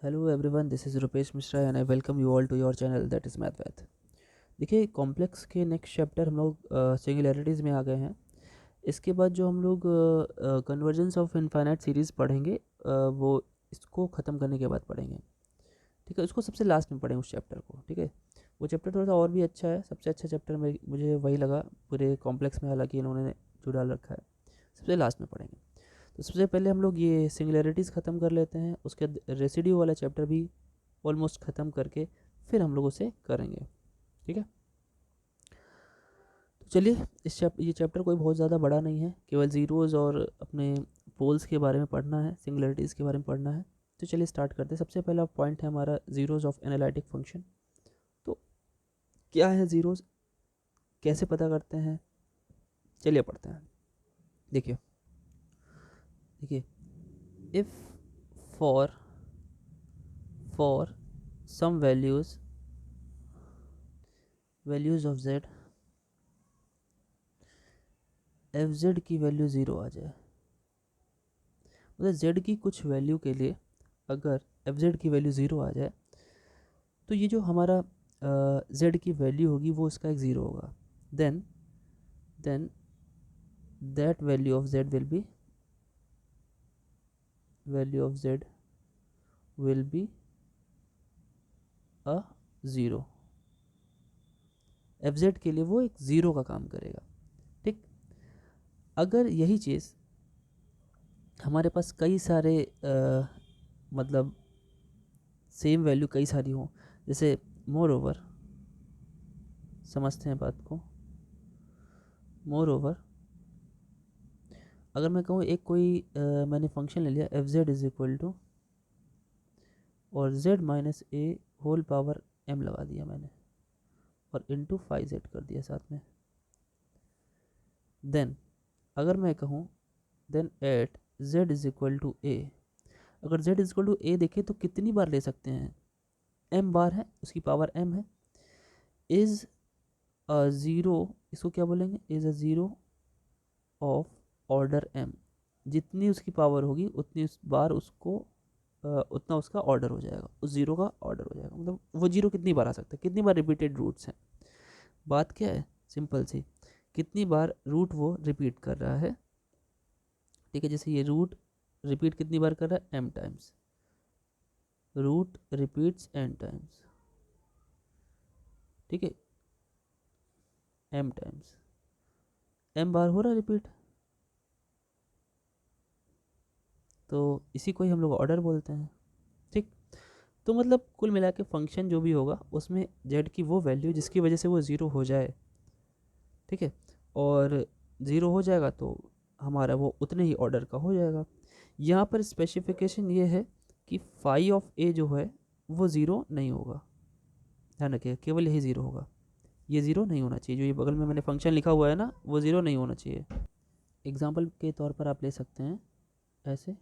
Hello everyone, this is Rupesh Mishra and I welcome you all to your channel that is math. देखिए, complex के next chapter हम लोग सिंगुलैरिटीज़ में आ गए हैं। इसके बाद जो हम लोग कन्वर्जेंस ऑफ इनफाइनाइट सीरीज़ पढ़ेंगे, वो इसको ख़त्म करने के बाद पढ़ेंगे। ठीक है, उसको सबसे लास्ट में पढ़ेंगे उस चैप्टर को। ठीक है, वो चैप्टर थोड़ा सा और भी अच्छा है, सबसे अच्छा चैप्टर में मुझे वही लगा पूरे कॉम्प्लेक्स में, हालांकि इन्होंने जो डाल रखा है सबसे लास्ट में पढ़ेंगे। तो सबसे पहले हम लोग ये सिंगुलैरिटीज़ ख़त्म कर लेते हैं, उसके रेसिड्यू वाला चैप्टर भी ऑलमोस्ट ख़त्म करके फिर हम लोग उसे करेंगे। ठीक है, तो चलिए ये चैप्टर कोई बहुत ज़्यादा बड़ा नहीं है, केवल ज़ीरोज़ और अपने पोल्स के बारे में पढ़ना है, सिंगुलैरिटीज़ के बारे में पढ़ना है। तो चलिए स्टार्ट करते हैं। सबसे पहला पॉइंट है हमारा ज़ीरोज़ ऑफ एनालिटिक फंक्शन। तो क्या है ज़ीरोज़, कैसे पता करते हैं, चलिए पढ़ते हैं। देखिए देखिए if for some values of z, F Z की वैल्यू ज़ीरो आ जाए, मतलब z की कुछ वैल्यू के लिए अगर एफ जेड की वैल्यू ज़ीरो आ जाए, तो ये जो हमारा z की वैल्यू होगी वो इसका एक ज़ीरो होगा। Then that value of z will be a zero. F Z के लिए वो एक ज़ीरो का काम करेगा। ठीक, अगर यही चीज़ हमारे पास कई सारे मतलब सेम वैल्यू कई सारी हो, जैसे मोर ओवर, समझते हैं बात को, मोर ओवर अगर मैं कहूँ एक कोई मैंने फंक्शन ले लिया F Z is equal to और z माइनस ए होल पावर m लगा दिया मैंने और इंटू 5z कर दिया साथ में। देन अगर मैं कहूँ then at z is equal to a, अगर z is equal to a देखें तो कितनी बार ले सकते हैं, m बार है, उसकी पावर m है। इज अ ज़ीरो, इसको क्या बोलेंगे, is a zero of order m, जितनी उसकी पावर होगी उतनी उस बार उसको उतना उसका ऑर्डर हो जाएगा, उस ज़ीरो का ऑर्डर हो जाएगा। मतलब वो जीरो कितनी बार आ सकता है, कितनी बार रिपीटेड रूट्स हैं। बात क्या है, सिंपल सी, कितनी बार रूट वो रिपीट कर रहा है। ठीक है, जैसे ये रूट रिपीट कितनी बार कर रहा है, m times, root repeats n times. ठीक है, m टाइम्स, m बार हो रहा है रिपीट, तो इसी को ही हम लोग ऑर्डर बोलते हैं। ठीक, तो मतलब कुल मिला के फंक्शन जो भी होगा उसमें z की वो वैल्यू जिसकी वजह से वो ज़ीरो हो जाए, ठीक है, और ज़ीरो हो जाएगा तो हमारा वो उतने ही ऑर्डर का हो जाएगा। यहाँ पर स्पेसिफिकेशन ये है कि फाई ऑफ ए जो है वो ज़ीरो नहीं होगा, ध्यान रखिए, केवल यही ज़ीरो होगा, ये ज़ीरो नहीं होना चाहिए। जो ये बगल में मैंने फंक्शन लिखा हुआ है ना, वो ज़ीरो नहीं होना चाहिए। एग्जाम्पल के तौर पर आप ले सकते हैं ऐसे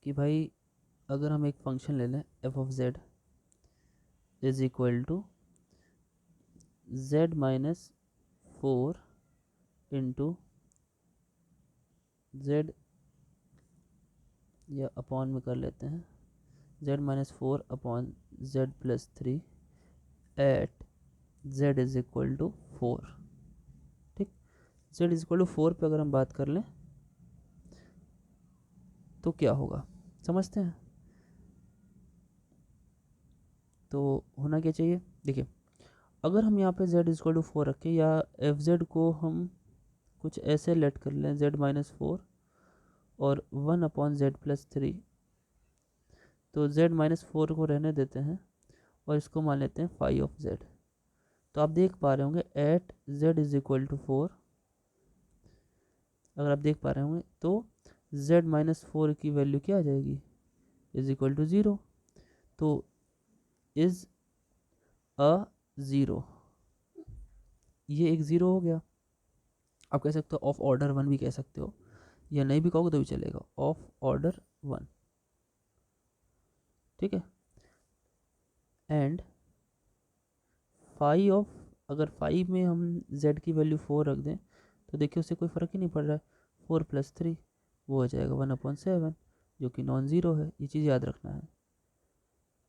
कि भाई अगर हम एक फंक्शन ले लें F of Z is equal to Z minus 4 into Z, या अपॉन में कर लेते हैं, Z minus 4 upon Z plus 3 at Z is equal to 4। ठीक, जेड इज इक्वल टू 4 पर अगर हम बात कर लें तो क्या होगा, समझते हैं। तो होना क्या चाहिए, देखिए अगर हम यहाँ पे z इज इक्वल टू 4 रखें, या एफ जेड को हम कुछ ऐसे लेट कर लें, z माइनस 4 और 1 अपॉन जेड प्लस 3, तो z माइनस 4 को रहने देते हैं और इसको मान लेते हैं फाई ऑफ z। तो आप देख पा रहे होंगे at z is equal to 4, अगर आप देख पा रहे होंगे तो z माइनस 4 की वैल्यू क्या आ जाएगी, इज इक्वल टू 0। तो इज अ ज़ीरो, ये एक ज़ीरो हो गया। आप कह सकते हो ऑफ ऑर्डर 1 भी कह सकते हो, या नहीं भी कहोगे तो भी चलेगा, ऑफ ऑर्डर 1। ठीक है, एंड फाई ऑफ, अगर फाई में हम z की वैल्यू 4 रख दें तो देखिए उससे कोई फ़र्क ही नहीं पड़ रहा है, 4 प्लस 3 वो हो जाएगा 1 अपॉन 7, जो कि नॉन ज़ीरो है, ये चीज़ याद रखना है।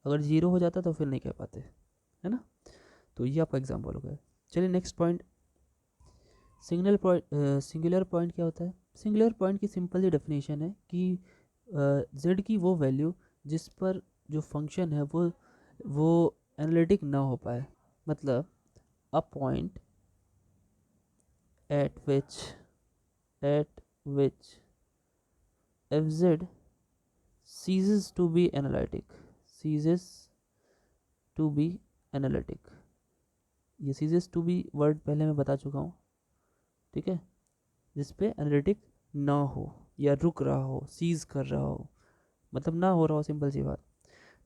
अगर 0 हो जाता तो फिर नहीं कह पाते, है ना। तो ये आपका एग्जाम्पल हो गया। चलिए नेक्स्ट पॉइंट, सिंगुलर पॉइंट क्या होता है। सिंगुलर पॉइंट की सिंपल सी डेफिनेशन है कि z की वो वैल्यू जिस पर जो फंक्शन है वो एनालिटिक ना हो पाए, मतलब a point eight which fz ceases to be analytic। ये ceases to be वर्ड पहले मैं बता चुका हूँ, ठीक है, जिस पे एनालिटिक ना हो या रुक रहा हो, सीज कर रहा हो, मतलब ना हो रहा हो, सिंपल सी बात,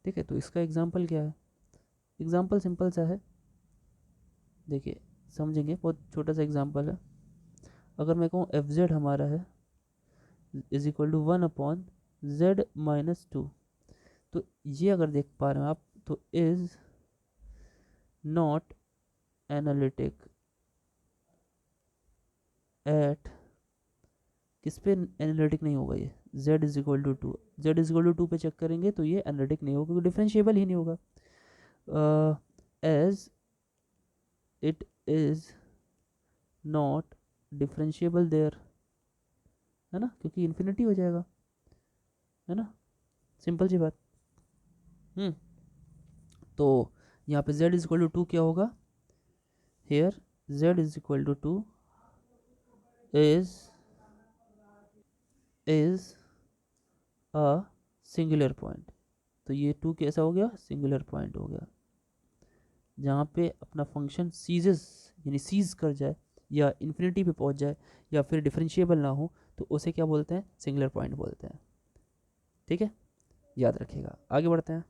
ठीक है। तो इसका एग्जाम्पल क्या है, एग्जाम्पल सिंपल सा है, देखिए समझेंगे, बहुत छोटा सा एग्जाम्पल है। अगर मैं कहूँ एफ जेड हमारा है इज इक्वल टू 1/z-2, तो ये अगर देख पा रहे हैं आप, तो इज नॉट एनालिटिक एट, किस पे एनालिटिक नहीं होगा ये, z is equal to 2, z is equal to 2 पे चेक करेंगे तो ये एनालिटिक नहीं होगा, क्योंकि डिफरेंशिएबल ही नहीं होगा। As it is not differentiable there, है ना, क्योंकि इन्फिनिटी हो जाएगा, है ना, सिंपल सी बात। तो यहाँ पे z इज इक्वल टू 2 क्या होगा, here z is equal to 2 is a singular point. तो ये 2 कैसा हो गया, सिंगुलर पॉइंट हो गया, जहाँ पे अपना फंक्शन सीजेस यानी सीज कर जाए या इन्फिनिटी पे पहुँच जाए या फिर डिफरेंशिएबल ना हो, तो उसे क्या बोलते हैं, सिंगुलर पॉइंट बोलते हैं, ठीक है, याद रखिएगा। आगे बढ़ते हैं।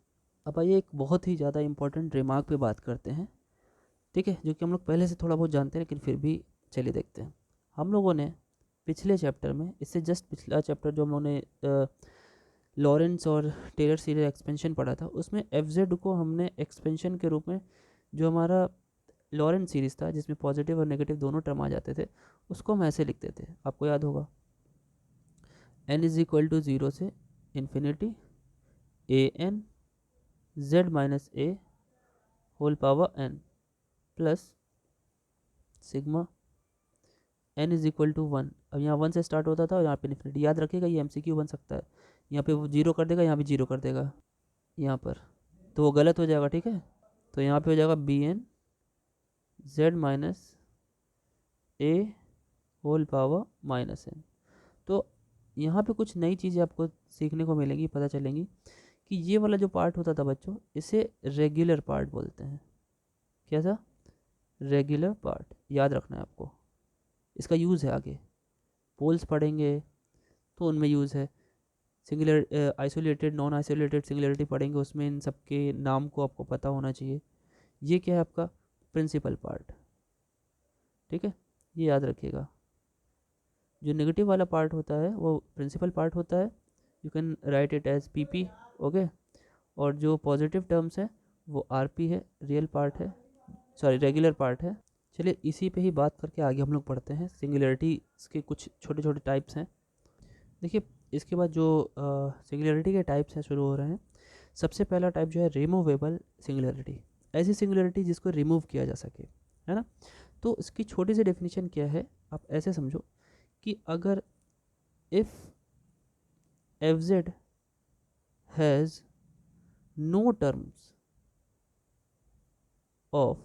अब आइए एक बहुत ही ज़्यादा इंपॉर्टेंट रिमार्क पे बात करते हैं, ठीक है, जो कि हम लोग पहले से थोड़ा बहुत जानते हैं, लेकिन फिर भी चलिए देखते हैं। हम लोगों ने पिछले चैप्टर में, इससे जस्ट पिछला चैप्टर जो हम लोगों ने लॉरेंस और टेलर सीरीज एक्सपेंशन पढ़ा था, उसमें एफ जेड को हमने एक्सपेंशन के रूप में, जो हमारा लॉरेंस सीरीज था जिसमें पॉजिटिव और नेगेटिव दोनों टर्म आ जाते थे, उसको हम ऐसे लिखते थे, आपको याद होगा, n इज इक्वल टू 0 से infinity an z-a whole power n plus sigma n is equal to 1। अब यहाँ 1 से स्टार्ट होता था और यहाँ पे इन्फिनिटी, याद रखिएगा ये MCQ बन सकता है, यहाँ पे वो 0 कर देगा, यहाँ भी 0 कर देगा, यहाँ पर तो वो गलत हो जाएगा, ठीक है। तो यहाँ पे हो जाएगा bn z-a whole power -n। तो यहाँ पे कुछ नई चीज़ें आपको सीखने को मिलेंगी, पता चलेंगी कि ये वाला जो पार्ट होता था बच्चों, इसे रेगुलर पार्ट बोलते हैं। क्या था, रेगुलर पार्ट, याद रखना है आपको, इसका यूज़ है आगे, पोल्स पढ़ेंगे तो उनमें यूज़ है, singular isolated non isolated singularity पढ़ेंगे, उसमें इन सब के नाम को आपको पता होना चाहिए। ये क्या है आपका प्रिंसिपल पार्ट, ठीक है, ये याद रखिएगा। जो नेगेटिव वाला पार्ट होता है वो प्रिंसिपल पार्ट होता है, you can write it as PP, okay. और जो पॉजिटिव टर्म्स है वो RP है, रियल पार्ट है, सॉरी रेगुलर पार्ट है। चलिए इसी पे ही बात करके आगे हम लोग पढ़ते हैं, सिंगुलरिटी के कुछ छोटे छोटे टाइप्स हैं। देखिए इसके बाद जो सिंगुलरिटी के टाइप्स हैं शुरू हो रहे हैं। सबसे पहला टाइप जो है रिमूवेबल सिंगुलरिटी, ऐसी सिंगुलरिटी जिसको रिमूव किया जा सके, है ना। तो इसकी छोटी सी डेफिनेशन क्या है, आप ऐसे समझो कि अगर if fz has no terms of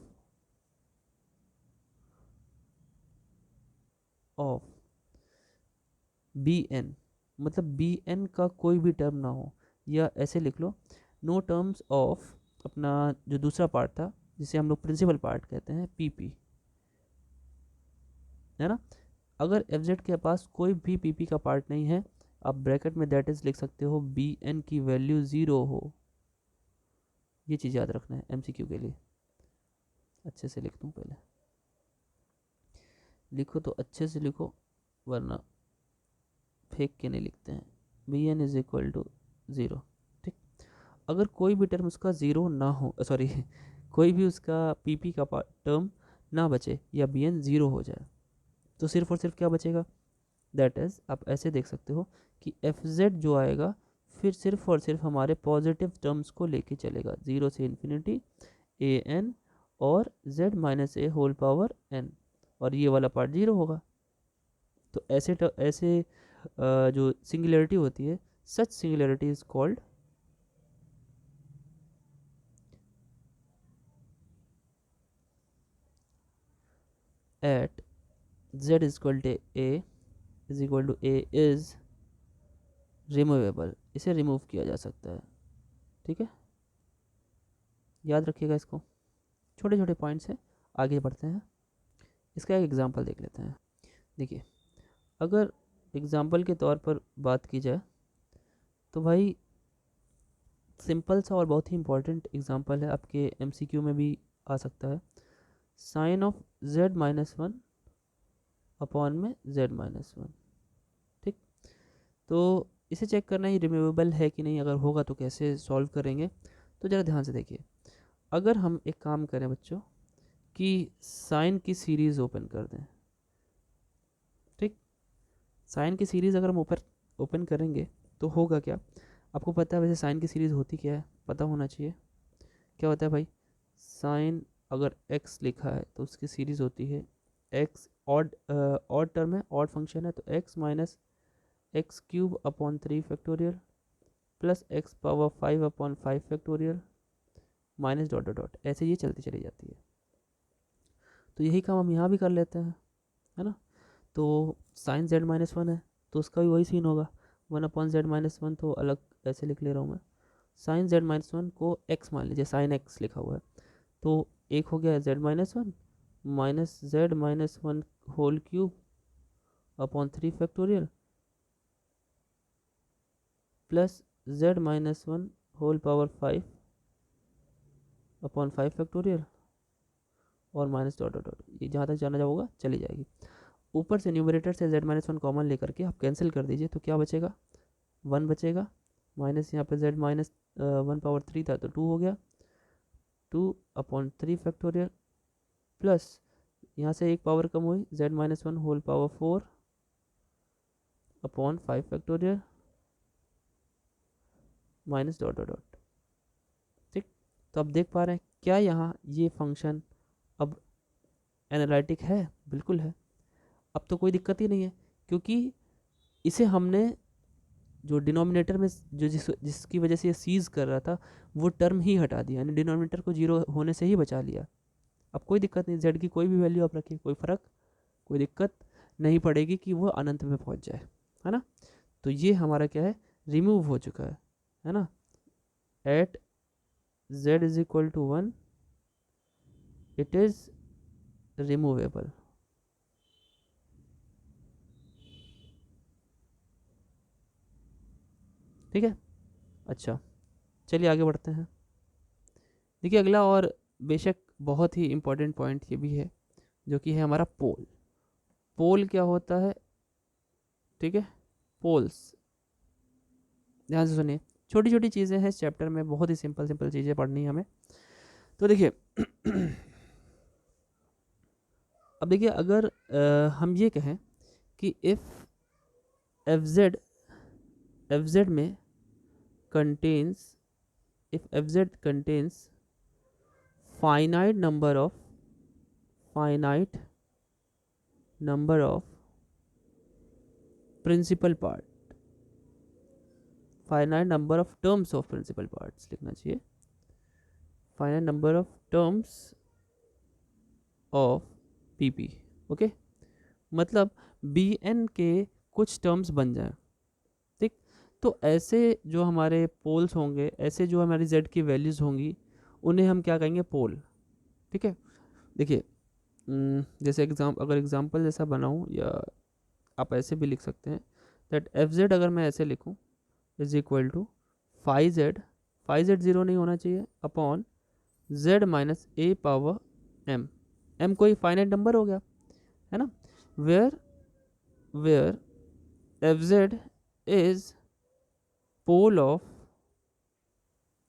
bn, मतलब bn का कोई भी टर्म ना हो, या ऐसे लिख लो नो टर्म्स ऑफ अपना जो दूसरा पार्ट था जिसे हम लोग प्रिंसिपल पार्ट कहते हैं PP, है ना। अगर fz के पास कोई भी PP का पार्ट नहीं है, आप ब्रैकेट में दैट इज लिख सकते हो bn की वैल्यू 0 हो, ये चीज़ याद रखना है MCQ के लिए। अच्छे से लिख दूँ, पहले लिखो तो अच्छे से लिखो, वरना फेंक के नहीं लिखते हैं। bn इज इक्वल टू 0, ठीक। अगर कोई भी टर्म उसका 0 ना हो, सॉरी कोई भी उसका PP का टर्म ना बचे या bn 0 हो जाए, तो सिर्फ और सिर्फ क्या बचेगा, दैट इज़ आप ऐसे देख सकते हो कि fz जो आएगा फिर सिर्फ और सिर्फ हमारे पॉजिटिव टर्म्स को लेके चलेगा, 0 से इन्फिनिटी ए एन और z माइनस ए होल पावर n, और ये वाला पार्ट 0 होगा। तो ऐसे जो सिंगुलरिटी होती है, such singularity is called at z is equal to a is equal to a is removable, इसे रिमूव किया जा सकता है। ठीक है, याद रखिएगा इसको, छोटे छोटे पॉइंट्स हैं। आगे बढ़ते हैं, इसका एक एग्जांपल देख लेते हैं। देखिए, अगर एग्जांपल के तौर पर बात की जाए तो भाई सिंपल सा और बहुत ही इम्पोर्टेंट एग्जांपल है, आपके एमसीक्यू में भी आ सकता है। Sine of z minus one upon में z माइनस वन। ठीक, तो इसे चेक करना ही रिमूवेबल है कि नहीं, अगर होगा तो कैसे सॉल्व करेंगे। तो ज़रा ध्यान से देखिए, अगर हम एक काम करें बच्चों कि साइन की सीरीज़ ओपन कर दें। ठीक, साइन की सीरीज़ अगर हम ओपन करेंगे तो होगा क्या, आपको पता है वैसे साइन की सीरीज़ होती क्या है, पता होना चाहिए। क्या होता है भाई, साइन अगर x लिखा है तो उसकी सीरीज़ होती है x, ऑड टर्म है, ऑड फंक्शन है, तो x minus x cube upon 3 factorial plus x power 5 upon 5 factorial minus dot dot dot, ऐसे ये चलती चली जाती है। तो यही काम हम यहाँ भी कर लेते हैं, है ना। तो साइन z माइनस वन है तो उसका भी वही सीन होगा, 1 अपॉन z माइनस वन, तो अलग ऐसे लिख ले रहा हूँ मैं। साइन z माइनस वन को x मान लीजिए, साइन x लिखा हुआ है, तो एक हो गया z minus one minus z minus one whole cube upon 3 factorial plus z minus one whole power 5 upon 5 factorial और माइनस डॉट डॉट डॉट, ये जहाँ तक जाना होगा चली जाएगी। ऊपर से न्यूमरेटर से z माइनस वन कॉमन लेकर के आप कैंसिल कर दीजिए, तो क्या बचेगा, 1 बचेगा, माइनस यहाँ पे z माइनस 1 पावर 3 था तो 2 हो गया, 2 अपॉन 3 फैक्टोरियल प्लस यहाँ से एक पावर कम हुई, z minus one whole power 4 upon 5 factorial minus dot dot dot. ठीक, तो अब देख पा रहे हैं क्या यहाँ ये फंक्शन अब एनालिटिक है, बिल्कुल है। अब तो कोई दिक्कत ही नहीं है, क्योंकि इसे हमने जो डिनोमिनेटर में जो जिसकी वजह से ये सीज कर रहा था वो टर्म ही हटा दिया, यानी डिनोमिनेटर को 0 होने से ही बचा लिया। अब कोई दिक्कत नहीं, z की कोई भी वैल्यू आप रखिए, कोई फ़र्क, कोई दिक्कत नहीं पड़ेगी कि वो अनंत में पहुंच जाए, है ना। तो ये हमारा क्या है, रिमूव हो चुका है ना। At z is equal to 1 it is removable. ठीक है, अच्छा चलिए आगे बढ़ते हैं। देखिए अगला और बेशक बहुत ही इम्पोर्टेंट पॉइंट ये भी है, जो कि है हमारा पोल। पोल क्या होता है, ठीक है, पोल्स, ध्यान से सुनिए, छोटी छोटी चीज़ें हैं इस चैप्टर में, बहुत ही सिंपल सिंपल चीज़ें पढ़नी है हमें। तो देखिए अब देखिए अगर हम ये कहें कि इफ़ एफ जेड में contains, if F z contains finite number of principal part, finite number of terms of principal parts लिखना चाहिए, finite number of terms of PP, okay, मतलब bn के कुछ टर्म्स बन जाएं। ठीक, तो ऐसे जो हमारे पोल्स होंगे, ऐसे जो हमारी z की वैल्यूज़ होंगी, उन्हें हम क्या कहेंगे, पोल। ठीक है, देखिए जैसे अगर एग्जांपल जैसा बनाऊं, या आप ऐसे भी लिख सकते हैं दैट एफ जेड, अगर मैं ऐसे लिखूं, is equal to five Z zero नहीं होना चाहिए, अपॉन जेड माइनस ए पावर एम, एम कोई फाइनाइट नंबर हो गया, है ना, where F Z is pole of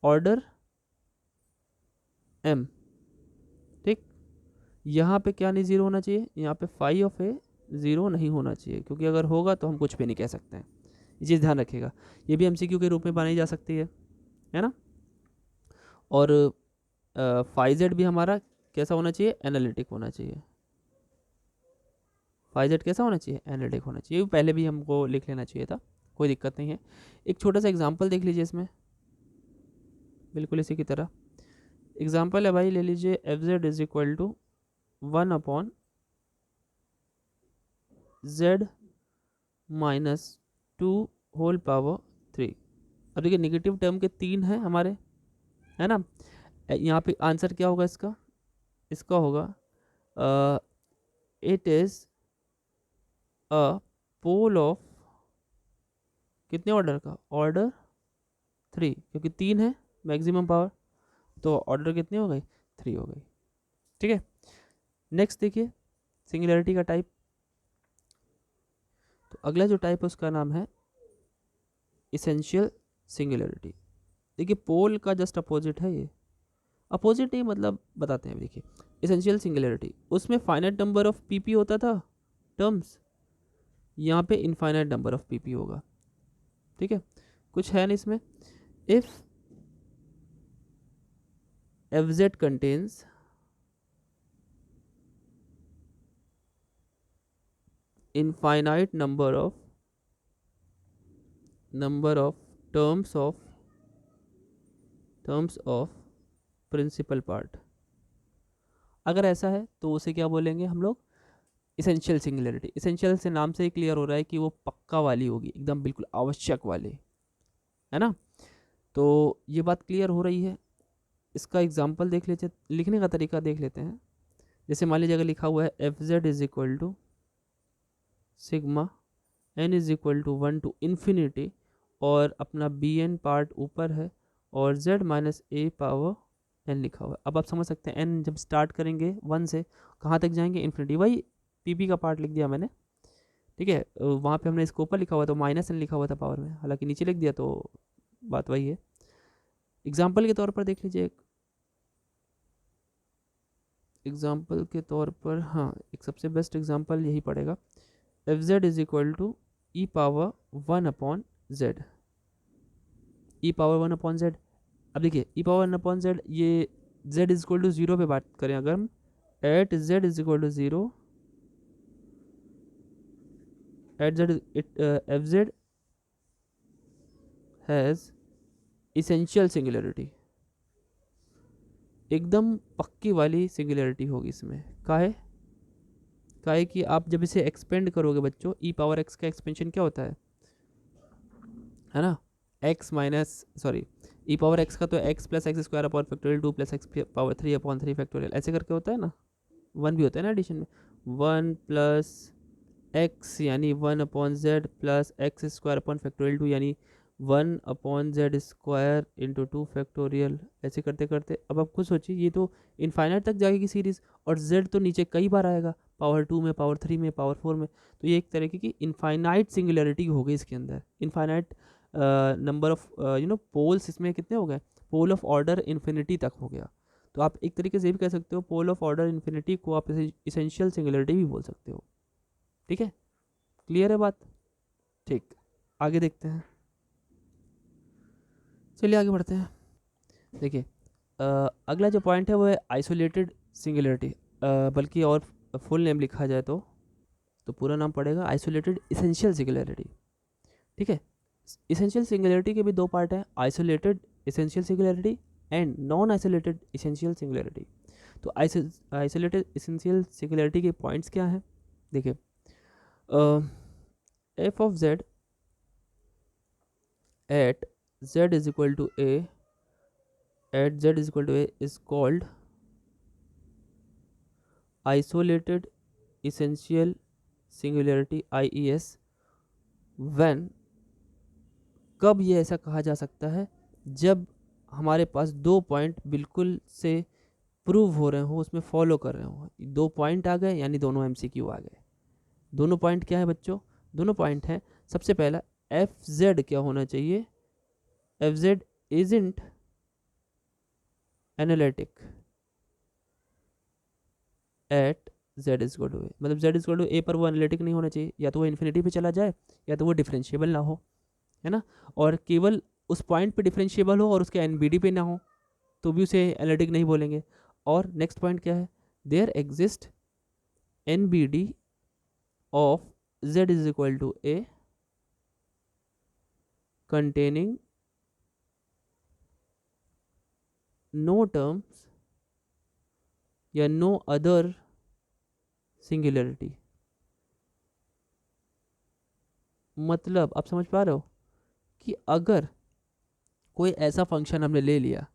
order M. ठीक, यहाँ पे क्या नहीं ज़ीरो होना चाहिए, यहाँ पे फाइव ऑफ ए ज़ीरो नहीं होना चाहिए, क्योंकि अगर होगा तो हम कुछ भी नहीं कह सकते हैं, ये चीज़ ध्यान रखिएगा, ये भी एमसीक्यू के रूप में बनाई जा सकती है ना। और फाई जेड भी हमारा कैसा होना चाहिए, एनालिटिक होना चाहिए। फाई जेड कैसा होना चाहिए, एनालिटिक होना चाहिए। ये पहले भी हमको लिख लेना चाहिए था, कोई दिक्कत नहीं है। एक छोटा सा एग्जांपल देख लीजिए इसमें, बिल्कुल इसी की तरह एग्जांपल है भाई, ले लीजिए F Z is equal to 1/z माइनस 2 होल पावर 3। अब देखिए नेगेटिव टर्म के 3 हैं हमारे, है ना। यहाँ पे आंसर क्या होगा इसका, इसका होगा it is a pole of कितने ऑर्डर का, ऑर्डर 3, क्योंकि 3 है मैक्सिमम पावर, तो ऑर्डर कितनी हो गई, 3 हो गई। ठीक है, नेक्स्ट देखिए सिंगुलैरिटी का टाइप। तो अगला जो टाइप है उसका नाम है इसेंशियल सिंगुलैरिटी। देखिए पोल का जस्ट अपोजिट है ये, अपोजिट नहीं मतलब बताते हैं। देखिए इसेंशियल सिंगुलैरिटी, उसमें फाइनाइट नंबर ऑफ पीपी होता था टर्म्स, यहाँ पे इनफाइनाइट नंबर ऑफ पीपी होगा। ठीक है, कुछ है नहीं इसमें। If f z contains infinite number of terms of principal part, अगर ऐसा है तो उसे क्या बोलेंगे हम लोग, इसेंशियल सिंगुलैरिटी। इसेंशियल से नाम से ही क्लियर हो रहा है कि वो पक्का वाली होगी, एकदम बिल्कुल आवश्यक वाली, है ना। तो ये बात क्लियर हो रही है। इसका एग्जाम्पल देख लेते, लिखने का तरीका देख लेते हैं। जैसे मान लीजिए अगर लिखा हुआ है f Z is equal to sigma n is equal to 1 to infinity, और अपना बी एन पार्ट ऊपर है, और z माइनस ए पावर n लिखा हुआ है। अब आप समझ सकते हैं n जब स्टार्ट करेंगे 1 से कहाँ तक जाएंगे, इन्फिनिटी। वही पी का पार्ट लिख दिया मैंने, ठीक है। वहाँ पे हमने इसको ऊपर लिखा हुआ था, माइनस n लिखा हुआ था पावर में, हालांकि नीचे लिख दिया, तो बात वही है। एग्जाम्पल के तौर पर देख लीजिए, एक एग्जाम्पल के तौर पर, हाँ एक सबसे बेस्ट एग्जाम्पल यही पड़ेगा। F Z is equal to e power 1/z, e power 1/z। अब देखिए ई पावर 1/z, ये z इज इक्वल टू 0 पे बात करें अगर हम, at z is equal to 0, at z F z has essential singularity, एकदम पक्की वाली सिंगुलैरिटी होगी इसमें। काहे कि आप जब इसे एक्सपेंड करोगे बच्चों, ई पावर एक्स का एक्सपेंशन क्या होता है ना, एक्स माइनस सॉरी ई पावर एक्स का तो x plus x square upon factorial 2 plus x power 3/3 factorial, ऐसे करके होता है ना। 1 भी होता है ना एडिशन में, 1 प्लस एक्स यानी 1/z plus x square upon factorial 2 यानी 1/z स्क्वायर इंटू 2 फैक्टोरियल। ऐसे करते करते अब आप खुद सोचिए, ये तो इनफाइनाइट तक जाएगी सीरीज, और z तो नीचे कई बार आएगा, पावर 2 में, पावर 3 में, पावर 4 में। तो ये एक तरीके की इनफाइनाइट सिंगुलैरिटी हो गई इसके अंदर। इनफाइनाइट नंबर ऑफ पोल्स इसमें कितने हो गए, पोल ऑफ ऑर्डर इन्फिनिटी तक हो गया। तो आप एक तरीके से भी कह सकते हो, पोल ऑफ ऑर्डर इन्फिनिटी को आप इसेंशियल सिंगुलैरिटी भी बोल सकते हो। ठीक है, क्लियर है बात। ठीक, आगे देखते हैं, चलिए आगे बढ़ते हैं। देखिए अगला जो पॉइंट है वो है आइसोलेटेड सिंगुलैरिटी, बल्कि और फुल नेम लिखा जाए तो पूरा नाम पड़ेगा आइसोलेटेड इसेंशियल सिंगुलैरिटी। ठीक है, इसेंशियल सिंगुलैरिटी के भी दो पार्ट हैं, isolated essential singularity and non isolated essential singularity. तो आइसोलेटेड इसेंशियल सिंगुलैरिटी के पॉइंट्स क्या हैं, देखिए f of z at z is equal to a at z is equal to a is called isolated essential singularity IES when, कब ये ऐसा कहा जा सकता है, जब हमारे पास दो पॉइंट बिल्कुल से प्रूव हो रहे हो, उसमें फॉलो कर रहे हो। दो पॉइंट आ गए यानी दोनों MCQ आ गए। दोनों पॉइंट क्या है बच्चों, दोनों पॉइंट हैं, सबसे पहला एफ जेड क्या होना चाहिए, f z isn't analytic at z is equal to a, मतलब z is equal to a पर वो एनालिटिक नहीं होना चाहिए, या तो वो इन्फिनिटी पे चला जाए या तो वो डिफरेंशिएबल ना हो। है ना, और केवल उस पॉइंट पे डिफरेंशिएबल हो और उसके एनबीडी पे ना हो तो भी उसे एनालिटिक नहीं बोलेंगे। और नेक्स्ट पॉइंट क्या है, there exist NBD of z is equal to a containing no terms या no other singularity। मतलब आप समझ पा रहे हो कि अगर कोई ऐसा फंक्शन हमने ले लिया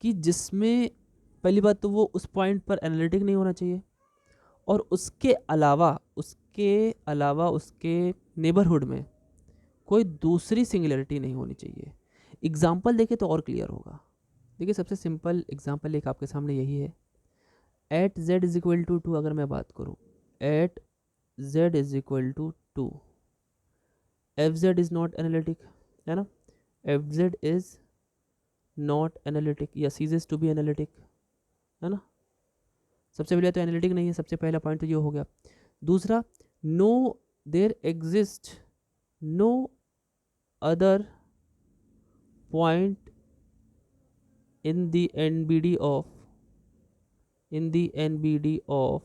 कि जिसमें पहली बात तो वो उस पॉइंट पर एनालिटिक नहीं होना चाहिए, और उसके अलावा उसके नेबरहुड में कोई दूसरी सिंगुलरिटी नहीं होनी चाहिए। एग्जाम्पल देखें तो और क्लियर होगा। देखिए सबसे सिंपल एग्जाम्पल एक आपके सामने यही है, at z is equal to 2 अगर मैं बात करूँ, at z is equal to 2, f Z is not analytic, है ना, f Z is not analytic या सीजेस टू बी एनालिटिक, है ना। सबसे पहले तो एनालिटिक नहीं है, सबसे पहला पॉइंट तो ये हो गया। दूसरा, no there exist no other point in the NBD of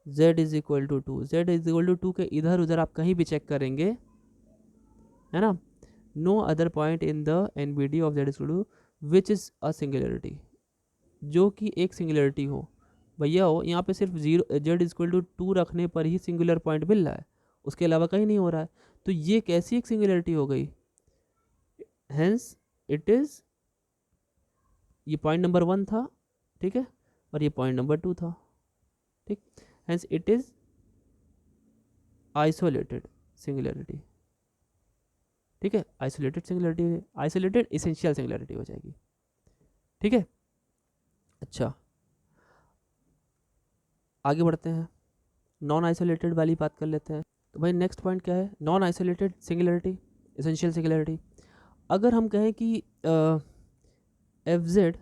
z is equal to 2, z is equal to 2 के इधर उधर आप कहीं भी चेक करेंगे, है ना, no other point in the NBD of z is equal to which is a singularity, जो कि एक सिंगुलरिटी हो। भैया हो यहाँ पे सिर्फ zero z is equal to 2 रखने पर ही सिंगुलर पॉइंट मिल रहा है, उसके अलावा कहीं नहीं हो रहा है, तो ये कैसी एक सिंगुलरिटी हो गई। हेंस इट इज, ये पॉइंट नंबर 1 था, ठीक है, और ये पॉइंट नंबर 2 था, ठीक, hence it is isolated singularity, ठीक है, isolated singularity, isolated essential singularity हो जाएगी, ठीक है। अच्छा आगे बढ़ते हैं, नॉन आइसोलेटेड वाली बात कर लेते हैं। तो भाई नेक्स्ट पॉइंट क्या है, non isolated singularity, essential singularity. अगर हम कहें कि f z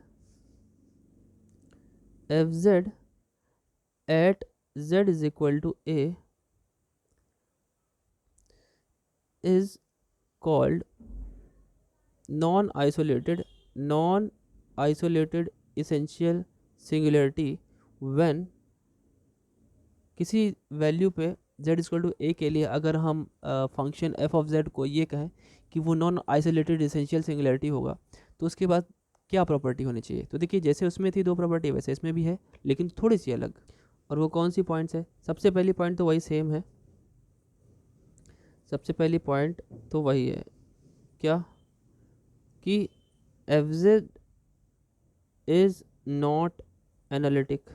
at z is equal to a is called non-isolated essential singularity when किसी वैल्यू पे z इक्वल टू a के लिए अगर हम फंक्शन f ऑफ z को ये कहें कि वो नॉन आइसोलेटेड एसेंशियल सिंगुलरिटी होगा, तो उसके बाद क्या प्रॉपर्टी होनी चाहिए। तो देखिए जैसे उसमें थी 2 प्रॉपर्टी वैसे इसमें भी है, लेकिन थोड़ी सी अलग। और वो कौन सी पॉइंट्स है, सबसे पहली पॉइंट तो वही सेम है, सबसे पहली पॉइंट तो वही है, क्या कि f Z is not analytic,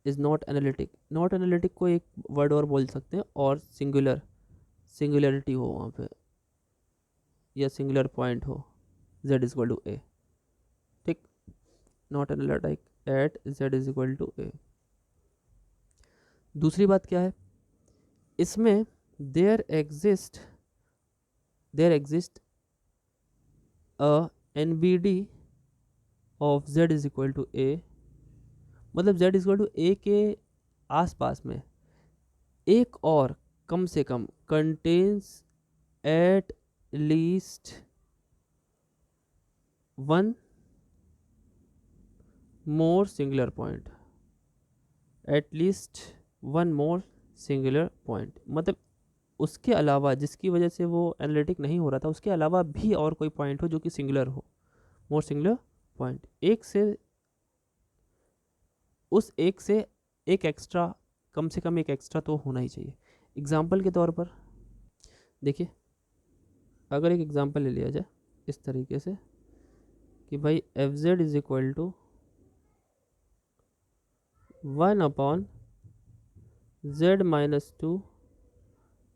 not analytic को एक वर्ड और बोल सकते हैं, और सिंगुलरिटी हो वहाँ पे या सिंगुलर पॉइंट हो z is equal to a, ठीक, not analytic at z is equal to a। दूसरी बात क्या है, इसमें there exist a NBD of z is equal to a, मतलब z is equal to a के आसपास में एक और कम से कम contains at least one more singular point, at least one more singular point, मतलब उसके अलावा जिसकी वजह से वो एनालिटिक नहीं हो रहा था, उसके अलावा भी और कोई पॉइंट हो जो कि सिंगुलर हो, मोर सिंगुलर पॉइंट, एक से उस एक से एक एक्स्ट्रा, कम से कम एक एक्स्ट्रा तो होना ही चाहिए। एग्जाम्पल के तौर पर देखिए, अगर एक एग्जाम्पल ले लिया जाए इस तरीके से कि भाई f Z is equal to 1/z -2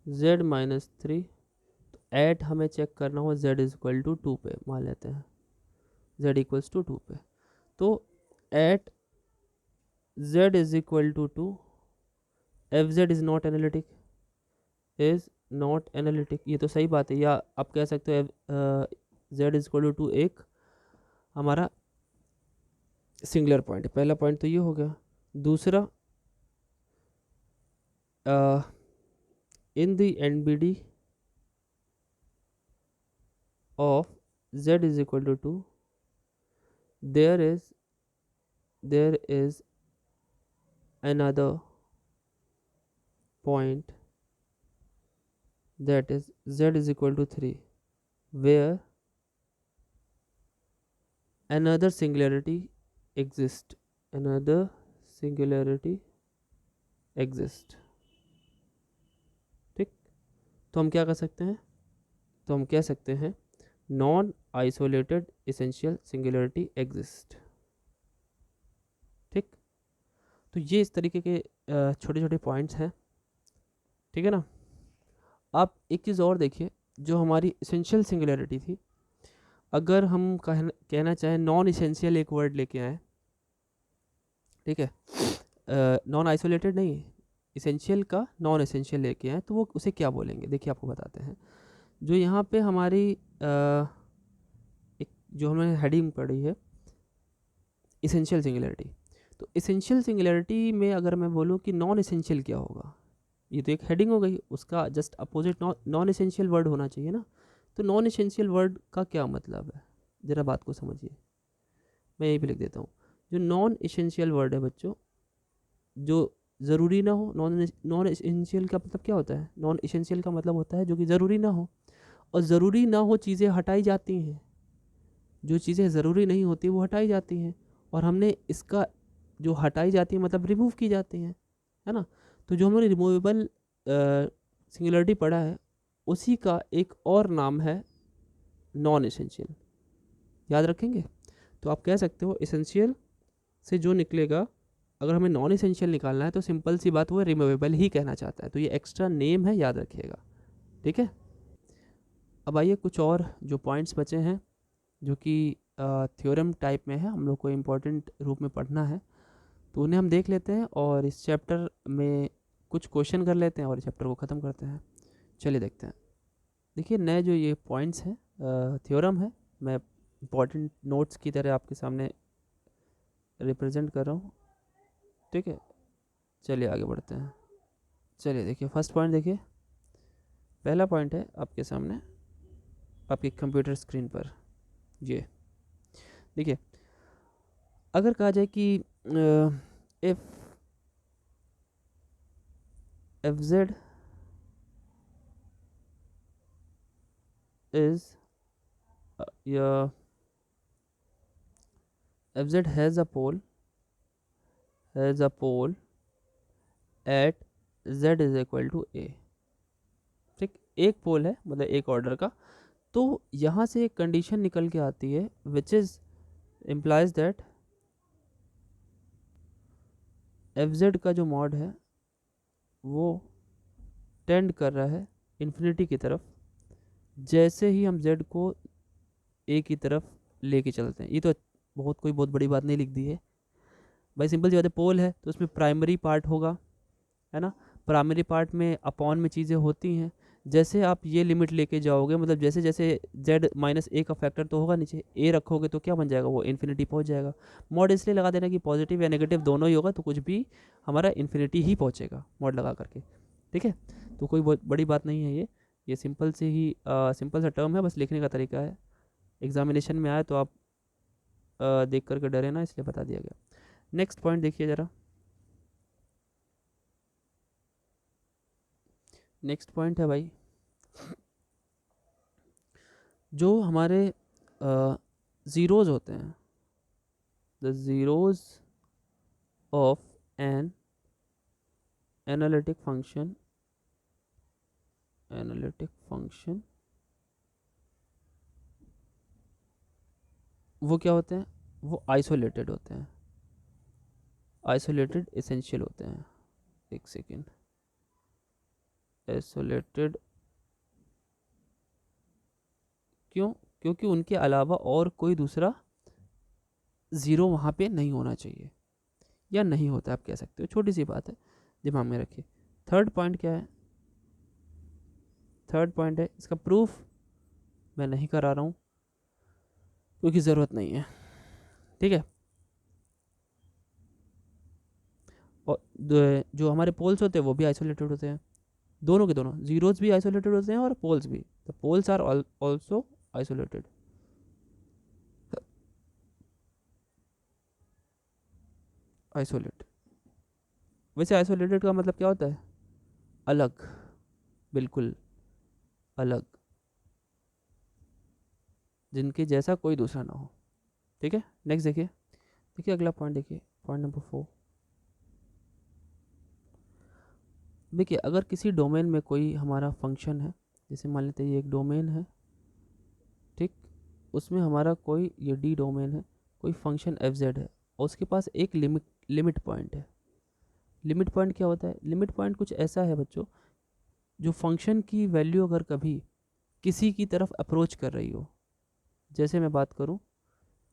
z -3, तो एट हमें चेक करना हो z इज इक्वल टू 2 पे, मान लेते हैं z इक्वल्स टू 2 पे, तो at z is equal to 2 f Z is not analytic, ये तो सही बात है, या आप कह सकते हो z इज इक्वल टू 2 एक हमारा सिंगुलर पॉइंट है। पहला पॉइंट तो ये हो गया। दूसरा in the NBD of z is equal to 2, there is another point that is z is equal to 3, where another singularity exists. Another singularity exists. ठीक, तो हम क्या कर सकते हैं, तो हम कह सकते हैं non isolated essential singularity exist. ठीक, तो ये इस तरीके के छोटे छोटे पॉइंट्स हैं। ठीक है ना। आप एक चीज़ और देखिए, जो हमारी एसेंशियल सिंगुलरिटी थी, अगर हम कहना चाहें नॉन एसेंशियल एक वर्ड लेके आए, ठीक है, नॉन आइसोलेटेड नहीं, एसेंशियल का नॉन एसेंशियल लेके आए, तो वो उसे क्या बोलेंगे, देखिए आपको बताते हैं। जो यहाँ पे हमारी एक जो हमने हेडिंग पढ़ी है एसेंशियल सिंगुलरिटी, तो एसेंशियल सिंगुलरिटी में अगर मैं बोलूँ कि नॉन एसेंशियल क्या होगा, ये तो एक हेडिंग हो गई, उसका just opposite non essential word होना चाहिए ना। तो नॉन एसेंशियल वर्ड का क्या मतलब है, ज़रा बात को समझिए। मैं यही पे लिख देता हूँ, जो नॉन एसेंशियल वर्ड है बच्चों, जो ज़रूरी ना हो। नॉन एसेंशियल का मतलब क्या होता है, नॉन एसेंशियल का मतलब होता है जो कि ज़रूरी ना हो, और ज़रूरी ना हो चीज़ें हटाई जाती हैं, जो चीज़ें ज़रूरी नहीं होती वो हटाई जाती हैं, और हमने इसका जो हटाई जाती है मतलब रिमूव की जाती हैं, है ना। तो जो हमने रिमूवेबल सिंगुलरिटी पढ़ा है, उसी का एक और नाम है नॉन एसेंशियल, याद रखेंगे। तो आप कह सकते हो एसेंशियल से जो निकलेगा, अगर हमें नॉन एसेंशियल निकालना है तो सिंपल सी बात, वो रिमूवेबल ही कहना चाहता है, तो ये एक्स्ट्रा नेम है, याद रखिएगा। ठीक है, अब आइए कुछ और जो पॉइंट्स बचे हैं, जो कि थ्योरम टाइप में है, हम लोग को इम्पोर्टेंट रूप में पढ़ना है, तो उन्हें हम देख लेते हैं और इस चैप्टर में कुछ क्वेश्चन कर लेते हैं और चैप्टर को ख़त्म करते हैं। चलिए देखते हैं। देखिए, नए जो ये पॉइंट्स हैं, थ्योरम है, मैं इम्पॉर्टेंट नोट्स की तरह आपके सामने रिप्रेजेंट कर रहा हूँ। ठीक है, चलिए आगे बढ़ते हैं। चलिए देखिए, फर्स्ट पॉइंट देखिए, पहला पॉइंट है आपके सामने आपकी कंप्यूटर स्क्रीन पर। ये देखिए, अगर कहा जाए कि if f Z is yeah, fz has a pole at z is equal to a। ठीक, एक पोल है मतलब एक ऑर्डर का, तो यहाँ से एक कंडीशन निकल के आती है which is implies that fz का जो मॉड है वो टेंड कर रहा है इन्फिनिटी की तरफ, जैसे ही हम z को a की तरफ लेके चलते हैं। ये तो बहुत बड़ी बात नहीं लिख दी है भाई, सिंपल सी बात है, पोल है तो उसमें प्राइमरी पार्ट होगा, है ना। प्राइमरी पार्ट में अपॉन में चीज़ें होती हैं, जैसे आप ये लिमिट लेके जाओगे, मतलब जैसे जैसे z माइनस ए का फैक्टर तो होगा नीचे, ए रखोगे तो क्या बन जाएगा, वो इन्फिनिटी पहुंच जाएगा। मॉड इसलिए लगा देना कि पॉजिटिव या नेगेटिव दोनों ही होगा, तो कुछ भी हमारा इन्फिनिटी ही पहुंचेगा मॉड लगा करके। ठीक है, तो कोई बहुत बड़ी बात नहीं है ये सिंपल से ही सिंपल सा टर्म है, बस लिखने का तरीका है। एग्जामिनेशन में आए तो आप देख करके डरे ना, इसलिए बता दिया गया। नेक्स्ट पॉइंट देखिए ज़रा, नेक्स्ट पॉइंट है भाई, जो हमारे ज़ीरोज़ होते हैं, the zeros of an analytic function वो क्या होते हैं, वो आइसोलेटेड होते हैं, आइसोलेटेड एसेंशियल होते हैं। एक सेकेंड, आइसोलेटेड क्यों, क्योंकि उनके अलावा और कोई दूसरा ज़ीरो वहाँ पे नहीं होना चाहिए, या नहीं होता, आप कह सकते हो, छोटी सी बात है, दिमाग में रखिए। थर्ड पॉइंट क्या है, थर्ड पॉइंट है, इसका प्रूफ मैं नहीं करा रहा हूँ क्योंकि ज़रूरत नहीं है। ठीक है, और जो हमारे पोल्स होते हैं वो भी आइसोलेटेड होते हैं, दोनों के दोनों जीरोज भी आइसोलेटेड होते हैं और पोल्स भी, the poles are also isolated. Isolate, वैसे आइसोलेटेड का मतलब क्या होता है? अलग, बिल्कुल अलग, जिनके जैसा कोई दूसरा ना हो। ठीक है, नेक्स्ट देखिए, देखिए अगला पॉइंट देखिए, पॉइंट नंबर 4। देखिए अगर किसी डोमेन में कोई हमारा फंक्शन है, जैसे मान लेते हैं ये एक डोमेन है, ठीक, उसमें हमारा कोई ये डी डोमेन है, कोई फंक्शन एफ जेड है और उसके पास एक लिमिट पॉइंट है। लिमिट पॉइंट क्या होता है? लिमिट पॉइंट कुछ ऐसा है बच्चों, जो फंक्शन की वैल्यू अगर कभी किसी की तरफ अप्रोच कर रही हो, जैसे मैं बात करूँ,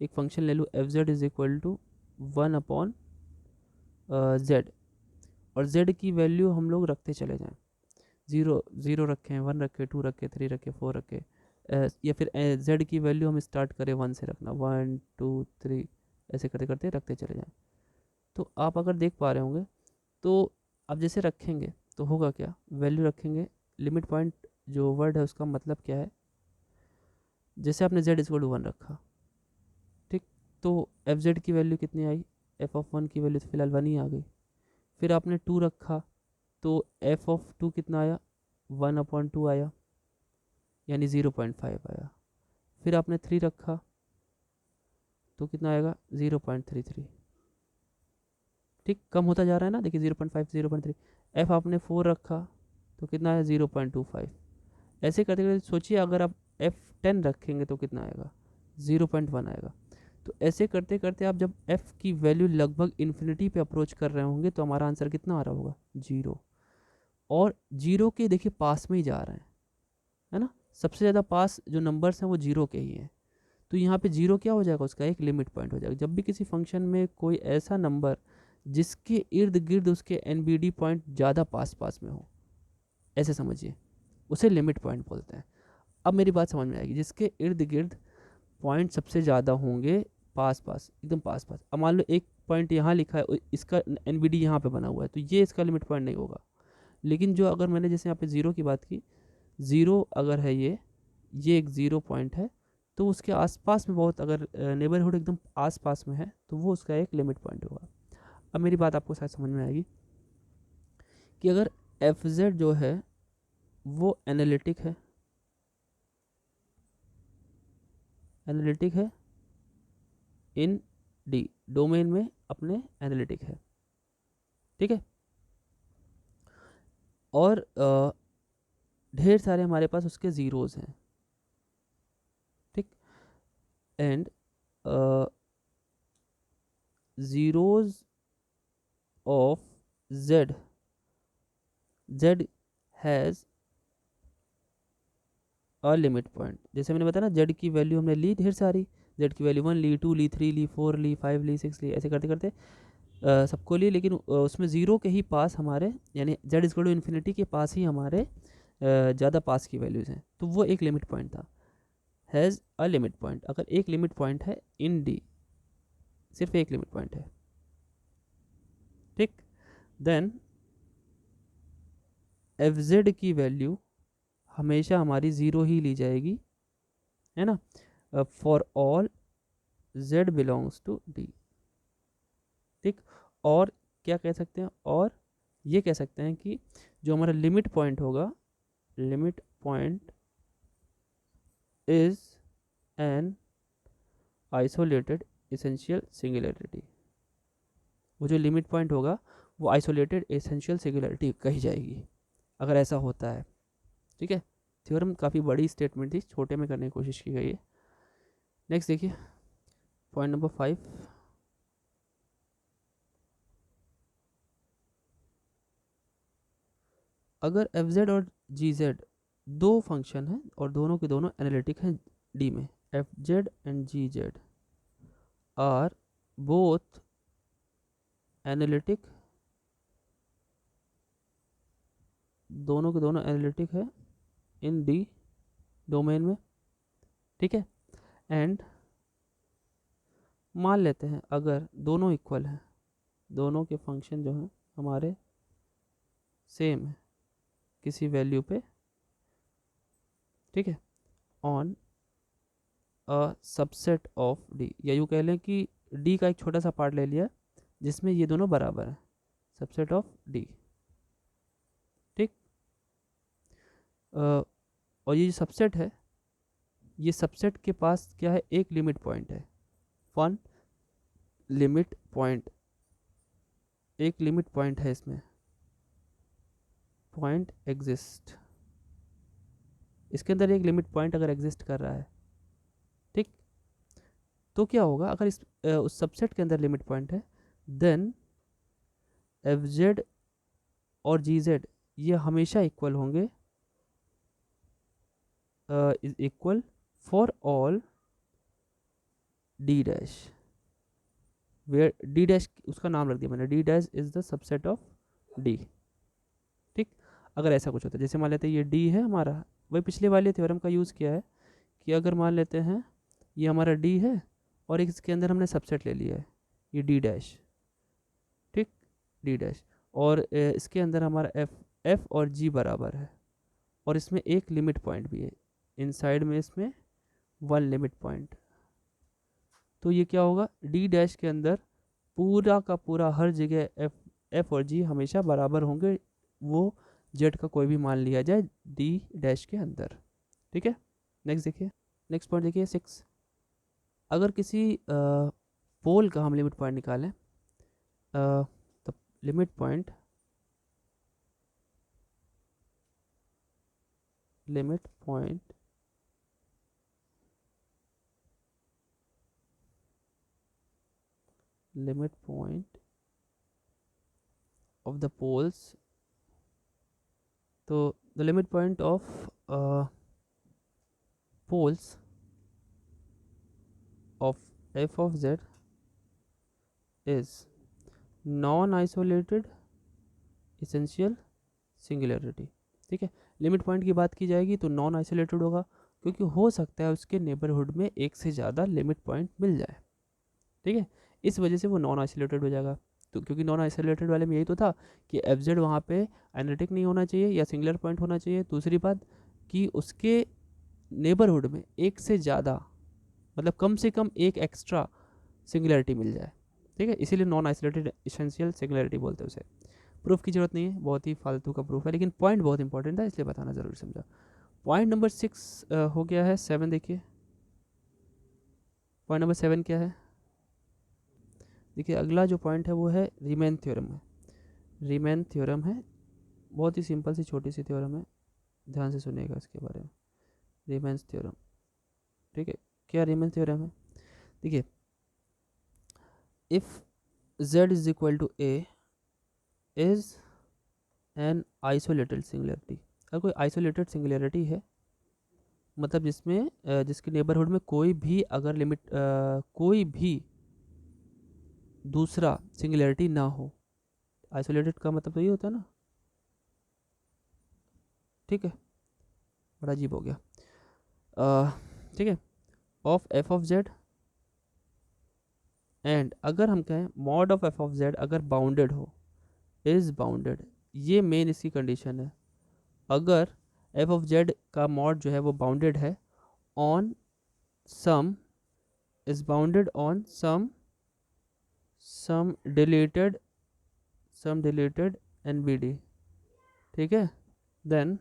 एक फंक्शन ले लूँ f Z is equal to 1 z, और जेड की वैल्यू हम लोग रखते चले जाएं, ज़ीरो ज़ीरो रखें, 1 रखें, 2 रखें, 3 रखें, 4 रखें, या फिर जेड की वैल्यू हम स्टार्ट करें 1 से रखना, 1 2 3, ऐसे करते करते रखते चले जाएं। तो आप अगर देख पा रहे होंगे, तो आप जैसे रखेंगे तो होगा क्या, वैल्यू रखेंगे, लिमिट पॉइंट जो वर्ड है उसका मतलब क्या है, जैसे आपने जेड इक्वल टू 1 रखा, ठीक, तो एफ जेड की वैल्यू कितनी आई, एफ ऑफ 1 की वैल्यू तो फिलहाल 1 ही आ गई। फिर आपने 2 रखा तो एफ ऑफ 2 कितना आया, 1/2 आया, यानी 0.5 आया। फिर आपने 3 रखा तो कितना आएगा, 0.33। ठीक, कम होता जा रहा है ना, देखिए 0.5 0.3। एफ आपने 4 रखा तो कितना है, 0.25। ऐसे करते करते सोचिए अगर आप F10 रखेंगे तो कितना आएगा, 0.1 आएगा। तो ऐसे करते करते आप जब f की वैल्यू लगभग इन्फिनिटी पे अप्रोच कर रहे होंगे तो हमारा आंसर कितना आ रहा होगा, 0। और 0 के देखिए पास में ही जा रहे हैं, है ना, सबसे ज़्यादा पास जो नंबर्स हैं वो 0 के ही हैं। तो यहाँ पे 0 क्या हो जाएगा, उसका एक लिमिट पॉइंट हो जाएगा। जब भी किसी फंक्शन में कोई ऐसा नंबर जिसके इर्द गिर्द उसके NBD पॉइंट ज़्यादा पास पास में हो, ऐसे समझिए, उसे लिमिट पॉइंट बोलते हैं। अब मेरी बात समझ में आएगी, जिसके इर्द गिर्द पॉइंट सबसे ज़्यादा होंगे, पास पास, एकदम पास पास। अब मान लो एक पॉइंट यहाँ लिखा है, इसका NBD यहाँ पे बना हुआ है, तो ये इसका लिमिट पॉइंट नहीं होगा। लेकिन जो अगर मैंने जैसे यहाँ पे 0 की बात की, 0 अगर है ये एक 0 पॉइंट है, तो उसके आसपास में बहुत, अगर नेबरहुड एकदम आसपास में है तो वो उसका एक लिमिट पॉइंट होगा। अब मेरी बात आपको शायद समझ में आएगी कि अगर एफ जेड जो है वो एनालिटिक है, एनालिटिक है इन डी डोमेन में, अपने एनालिटिक है, ठीक है, और ढेर सारे हमारे पास उसके ज़ीरोज़ हैं, ठीक, and zeros of Z, Z has a limit point. जैसे मैंने बताया ना, जेड की वैल्यू हमने ली ढेर सारी, जेड की वैल्यू 1 ली, 2 ली, 3 ली, 4 ली, 5 ली, 6 ली, ऐसे करते करते सबको ली, लेकिन उसमें ज़ीरो के ही पास हमारे, यानी जेड इक्वल टू इन्फिनिटी के पास ही हमारे ज़्यादा पास की वैल्यूज़ हैं, तो वो एक लिमिट पॉइंट था, हैज़ अ लिमिट पॉइंट। अगर एक लिमिट पॉइंट है इन डी, सिर्फ एक लिमिट पॉइंट है, ठीक, देन एफ जेड की वैल्यू हमेशा हमारी ज़ीरो ही ली जाएगी, है ना, for all z belongs to D, ठीक। और क्या कह सकते हैं, और ये कह सकते हैं कि जो हमारा लिमिट पॉइंट होगा, limit point is an isolated essential singularity. वो जो लिमिट पॉइंट होगा वो आइसोलेटेड एसेंशियल सिंगुलैरिटी कही जाएगी अगर ऐसा होता है, ठीक है। थ्योरम काफ़ी बड़ी स्टेटमेंट थी, छोटे में करने की कोशिश की गई है। नेक्स्ट देखिए, पॉइंट नंबर 5, अगर एफ जेड और जी जेड दो फंक्शन हैं और दोनों के दोनों एनालिटिक हैं डी में, f z and g z are both analytic, दोनों के दोनों एनालिटिक है इन डी डोमेन में, ठीक है, एंड मान लेते हैं अगर दोनों इक्वल हैं, दोनों के फंक्शन जो हैं हमारे सेम है, किसी वैल्यू पे, ठीक है, on a subset of D, या यूँ कह लें कि डी का एक छोटा सा पार्ट ले लिया जिसमें ये दोनों बराबर हैं, सबसेट ऑफ डी, ठीक। और ये जो सबसेट है, ये सबसेट के पास क्या है, एक लिमिट पॉइंट है, वन लिमिट पॉइंट, एक लिमिट पॉइंट है इसमें, पॉइंट एग्जिस्ट, इसके अंदर एक लिमिट पॉइंट अगर एग्जिस्ट कर रहा है, ठीक, तो क्या होगा, अगर इस उस सबसेट के अंदर लिमिट पॉइंट है, देन एफ जेड और जी जेड ये हमेशा इक्वल होंगे, is equal for all D dash, where D dash उसका नाम रख दिया मैंने, D dash is the subset of D, ठीक। अगर ऐसा कुछ होता है, जैसे मान लेते हैं ये डी है हमारा, वही पिछले वाले थ्योरम का यूज़ किया है कि अगर मान लेते हैं ये हमारा डी है और इसके अंदर हमने सबसेट ले लिया है ये डी डैश, ठीक, डी डैश, और इसके अंदर हमारा एफ और जी बराबर है, और इसमें एक लिमिट पॉइंट भी है इनसाइड में, इसमें वन लिमिट पॉइंट, तो ये क्या होगा, डी डैश के अंदर पूरा का पूरा हर जगह एफ और जी हमेशा बराबर होंगे, वो जेड का कोई भी मान लिया जाए डी डैश के अंदर, ठीक है। नेक्स्ट देखिए, नेक्स्ट पॉइंट देखिए 6, अगर किसी पोल का हम लिमिट पॉइंट निकालें, तो limit point of the poles, तो the limit point of poles of f of z is non-isolated essential singularity, ठीक है। लिमिट पॉइंट की बात की जाएगी तो नॉन आइसोलेटेड होगा, क्योंकि हो सकता है उसके नेबरहुड में एक से ज़्यादा लिमिट पॉइंट मिल जाए, ठीक है, इस वजह से वो नॉन आइसोलेटेड हो जाएगा। तो क्योंकि नॉन आइसोलेटेड वाले में यही तो था कि एफ जेड वहाँ पे एनालिटिक नहीं होना चाहिए या सिंगुलर पॉइंट होना चाहिए, दूसरी बात कि उसके नेबरहुड में एक से ज़्यादा, मतलब कम से कम एक एक्स्ट्रा सिंगुलरिटी मिल जाए, ठीक है, इसीलिए नॉन आइसोलेटेड एसेंशियल सिंगुलरिटी बोलते हैं उसे। प्रूफ की जरूरत नहीं है, बहुत ही फालतू का प्रूफ है, लेकिन पॉइंट बहुत इंपॉर्टेंट था इसलिए बताना ज़रूरी समझा। पॉइंट नंबर 6 हो गया है 7, देखिए पॉइंट नंबर 7 क्या है, देखिए अगला जो पॉइंट है वो है रीमैन थ्योरम है। रीमैन थ्योरम है, बहुत ही सिंपल सी छोटी सी थ्योरम है, ध्यान से सुनिएगा इसके बारे में। रीमैन्स थ्योरम, ठीक है, क्या रीमैन थ्योरम है, देखिए if z is equal to a is an isolated singularity, अगर कोई आइसोलेटेड सिंगुलरिटी है, मतलब जिसमें जिसके नेबरहुड में कोई भी अगर लिमिट कोई भी दूसरा सिंगुलरिटी ना हो, आइसोलेटेड का मतलब तो ये होता है ना, ठीक है, बड़ा अजीब हो गया, ठीक है, of f of z, and अगर हम कहें mod of f of z अगर बाउंडेड हो, इज बाउंडेड, ये मेन इसकी कंडीशन है, अगर एफ ऑफ जेड का मॉड जो है वो बाउंडेड है on some, is bounded on some deleted NBD, ठीक है, देन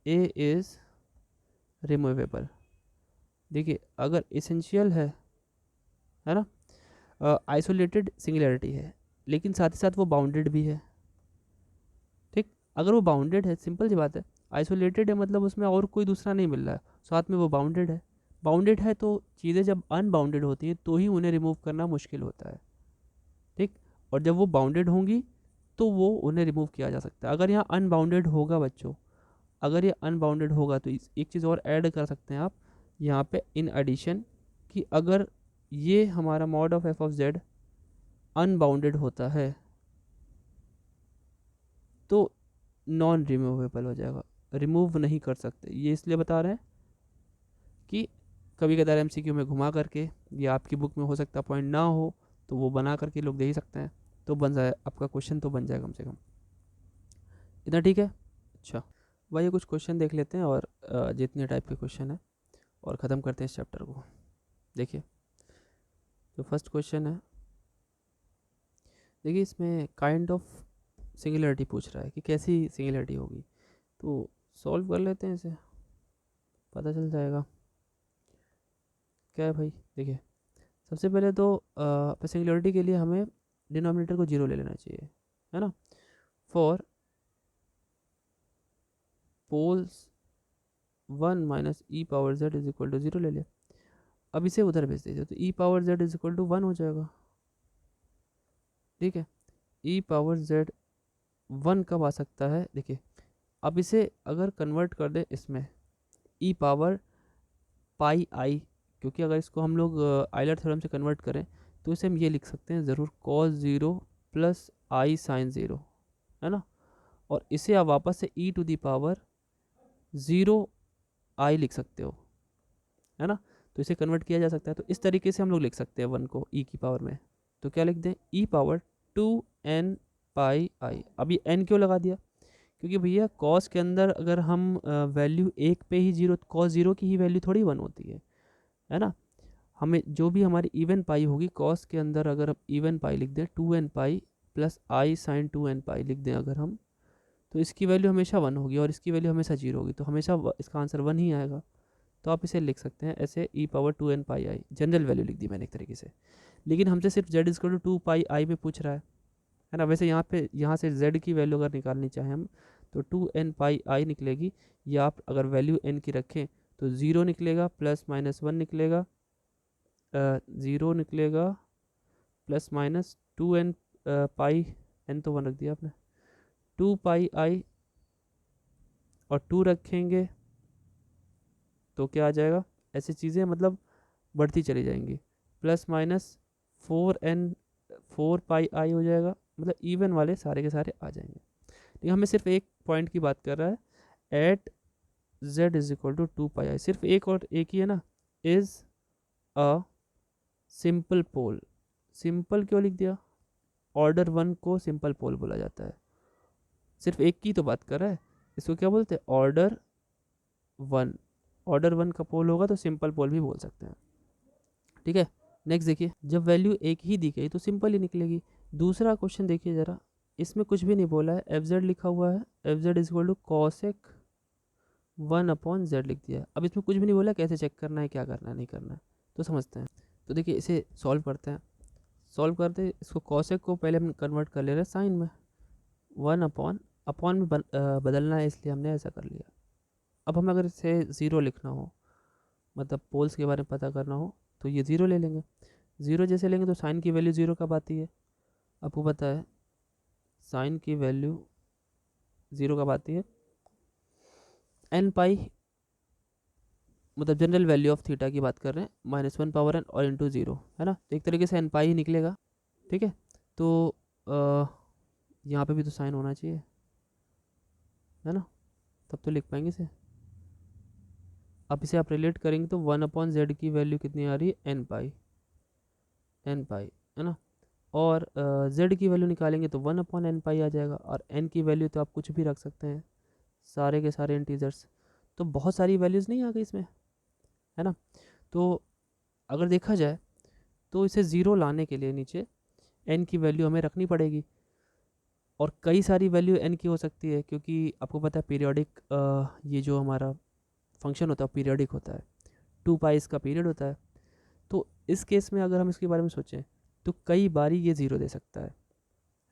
A इज रिमूवेबल। देखिए अगर इसेंशियल है ना, आइसोलेटेड सिंगुलरिटी है लेकिन साथ ही साथ वो बाउंडेड भी है, ठीक, अगर वो बाउंडेड है, सिंपल सी बात है, आइसोलेटेड है मतलब उसमें और कोई दूसरा नहीं मिल रहा है, साथ में वो बाउंडेड है, बाउंडेड है तो चीज़ें जब अनबाउंडेड होती हैं तो ही उन्हें रिमूव करना मुश्किल होता है, ठीक, और जब वो बाउंडेड होंगी तो वो उन्हें रिमूव किया जा सकता है। अगर यहाँ अनबाउंडेड होगा बच्चों, अगर ये अनबाउंडेड होगा तो एक चीज़ और ऐड कर सकते हैं आप यहाँ पे इन एडिशन, कि अगर ये हमारा mod of f of Z unbounded होता है तो नॉन रिमूवेबल हो जाएगा, रिमूव नहीं कर सकते। ये इसलिए बता रहे हैं कि कभी कदार एमसीक्यू में घुमा करके, या आपकी बुक में हो सकता पॉइंट ना हो तो वो बना करके लोग दे ही सकते हैं, तो बन जाए आपका क्वेश्चन, तो बन जाएगा कम से कम। इतना ठीक है। अच्छा भाई, ये कुछ क्वेश्चन देख लेते हैं और जितने टाइप के क्वेश्चन है और ख़त्म करते हैं इस चैप्टर को। देखिए जो फर्स्ट क्वेश्चन है, देखिए इसमें काइंड ऑफ सिंगुलरिटी पूछ रहा है कि कैसी सिंगुलरिटी होगी, तो सॉल्व कर लेते हैं इसे, पता चल जाएगा क्या है भाई। देखिए सबसे पहले तो सिंगुलरिटी के लिए हमें डिनोमिनेटर को जीरो ले लेना चाहिए, है ना। For poles 1 minus e power z is equal to zero ले लिया। अब इसे उधर भेज दीजिए तो e power z is equal to 1 हो जाएगा। ठीक है, ई पावर जेड 1 कब आ सकता है, देखिए अब इसे अगर कन्वर्ट कर दे इसमें ई पावर पाई आई, क्योंकि अगर इसको हम लोग आइलर थ्योरम से कन्वर्ट करें तो इसे हम ये लिख सकते हैं ज़रूर कॉस ज़ीरो प्लस आई साइन ज़ीरो, है ना। और इसे आप वापस से ई to the power zero I लिख सकते हो, है ना। तो इसे कन्वर्ट किया जा सकता है, तो इस तरीके से हम लोग लिख सकते हैं 1 को ई की पावर में। तो क्या लिख दें, ई पावर 2n पाई आई। अब ये n क्यों लगा दिया, क्योंकि भैया कॉस के अंदर अगर हम वैल्यू एक पे ही जीरो, कॉस जीरो की ही वैल्यू थोड़ी 1 होती है ना। हमें जो भी हमारी इवन पाई होगी कॉस के अंदर, अगर हम इवन पाई लिख दें 2n पाई प्लस आई साइन 2n पाई लिख दें अगर हम, तो इसकी वैल्यू हमेशा 1 होगी और इसकी वैल्यू हमेशा 0 होगी, तो हमेशा इसका आंसर 1 ही आएगा। तो आप इसे लिख सकते हैं ऐसे ई पावर 2n पाई आई, जनरल वैल्यू लिख दी मैंने एक तरीके से। लेकिन हमसे सिर्फ जेड इजकल टू 2 पाई आई पे पूछ रहा है ना। वैसे यहाँ से जेड की वैल्यू अगर निकालनी चाहें हम तो 2n पाई आई निकलेगी, या आप अगर वैल्यू n की रखें तो 0 निकलेगा प्लस माइनस 1 निकलेगा, 0 निकलेगा प्लस माइनस 2n पाई, n तो 1 रख दिया आपने, 2 पाई आई और 2 रखेंगे तो क्या आ जाएगा, ऐसी चीज़ें मतलब बढ़ती चली जाएंगी, प्लस माइनस 4 पाई आई हो जाएगा, मतलब इवन वाले सारे के सारे आ जाएंगे। लेकिन हमें सिर्फ एक पॉइंट की बात कर रहा है, at z is equal to 2 pi i, सिर्फ एक और एक ही है ना, is a simple pole. Simple क्यों लिख दिया, ऑर्डर 1 को सिंपल पोल बोला जाता है, सिर्फ एक की तो बात कर रहा है, इसको क्या बोलते हैं, ऑर्डर 1। ऑर्डर 1 का पोल होगा तो सिंपल पोल भी बोल सकते हैं। ठीक है, नेक्स्ट देखिए, जब वैल्यू एक ही दी गई तो सिंपल ही निकलेगी। दूसरा क्वेश्चन देखिए ज़रा, इसमें कुछ भी नहीं बोला है, एफ जेड लिखा हुआ है, f Z is equal to cosec 1 upon z लिख दिया है। अब इसमें कुछ भी नहीं बोला कैसे चेक करना है, क्या करना है, नहीं करना है, तो समझते हैं। तो देखिए इसे सॉल्व करते हैं, सॉल्व करते इसको कॉसेक को पहले हम कन्वर्ट कर ले रहे हैं साइन में, 1 अपॉन में बदलना है इसलिए हमने ऐसा कर लिया। अब हमें अगर इसे ज़ीरो लिखना हो, मतलब पोल्स के बारे में पता करना हो, तो ये ज़ीरो ले लेंगे। ज़ीरो जैसे लेंगे तो साइन की वैल्यू ज़ीरो कब आती है, आपको पता है साइन की वैल्यू ज़ीरो कब आती है, एन पाई, मतलब जनरल वैल्यू ऑफ थीटा की बात कर रहे हैं, -1 पावर एन और इंटू ज़ीरो, है ना। तो एक तरीके से एन पाई ही निकलेगा। ठीक है, तो यहाँ पे भी तो साइन होना चाहिए, है ना, तब तो लिख पाएंगे इसे। अब इसे आप रिलेट करेंगे तो 1 अपॉन जेड की वैल्यू कितनी आ रही है, एन पाई, है ना। और जेड की वैल्यू निकालेंगे तो 1 अपॉन एन पाई आ जाएगा, और एन की वैल्यू तो आप कुछ भी रख सकते हैं, सारे के सारे इंटीजर्स। तो बहुत सारी वैल्यूज़ नहीं आ गई इसमें, है ना। तो अगर देखा जाए तो इसे ज़ीरो लाने के लिए नीचे एन की वैल्यू हमें रखनी पड़ेगी, और कई सारी वैल्यू एन की हो सकती है, क्योंकि आपको पता है पीरियोडिक, ये जो हमारा फंक्शन होता है पीरियोडिक होता है, 2 पाई इसका पीरियड होता है। तो इस केस में अगर हम इसके बारे में सोचें तो कई बारी ये ज़ीरो दे सकता है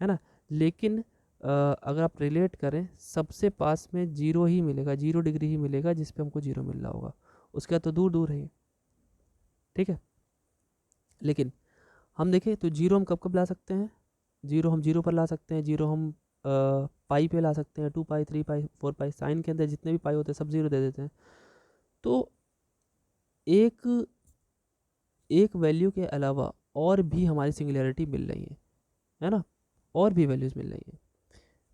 ना। लेकिन अगर आप रिलेट करें सबसे पास में जीरो ही मिलेगा, 0 डिग्री ही मिलेगा जिस पे हमको जीरो मिल रहा होगा, उसके बाद तो दूर दूर है। ठीक है, लेकिन हम देखें तो जीरो हम कब कब ला सकते हैं, जीरो हम जीरो पर ला सकते हैं, जीरो हम पाई पे ला सकते हैं, 2 पाई 3 पाई 4 पाई, साइन के अंदर जितने भी पाई होते हैं सब जीरो दे देते हैं। तो एक एक वैल्यू के अलावा और भी हमारी सिंगुलैरिटी मिल रही है ना, और भी वैल्यूज़ मिल रही हैं,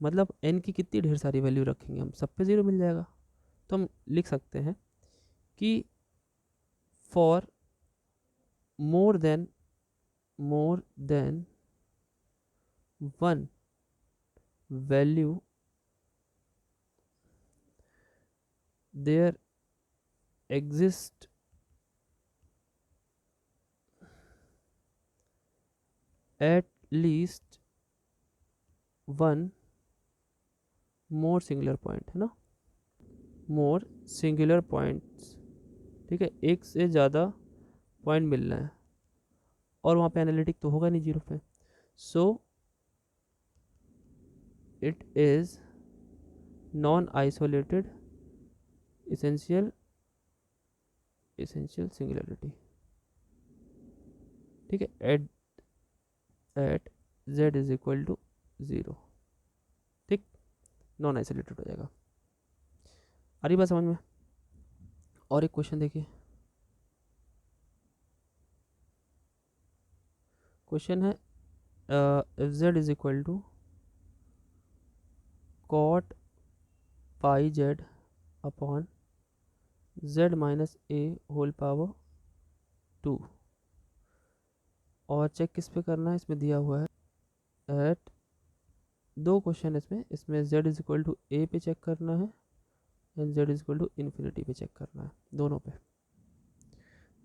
मतलब n की कितनी ढेर सारी वैल्यू रखेंगे हम, सब पे ज़ीरो मिल जाएगा। तो हम लिख सकते हैं कि for more than one value there exists at least one more singular point, है ना, मोर सिंगुलर पॉइंट्स, ठीक है, एक से ज़्यादा पॉइंट मिलना है और वहाँ पे एनालिटिक तो होगा नहीं जीरो पे, so it is non isolated essential singularity, ठीक है, at z is equal to 0, ठीक, नॉन आइसोलेटेड हो जाएगा। आ रही बात समझ में? और एक क्वेश्चन देखिए, क्वेश्चन है if z is equal to cot pi z upon z minus A whole power 2, और चेक किस पे करना है, इसमें दिया हुआ है एट, दो क्वेश्चन इसमें z is equal to a पे चेक करना है and z is equal to infinity पे चेक करना है, दोनों पे,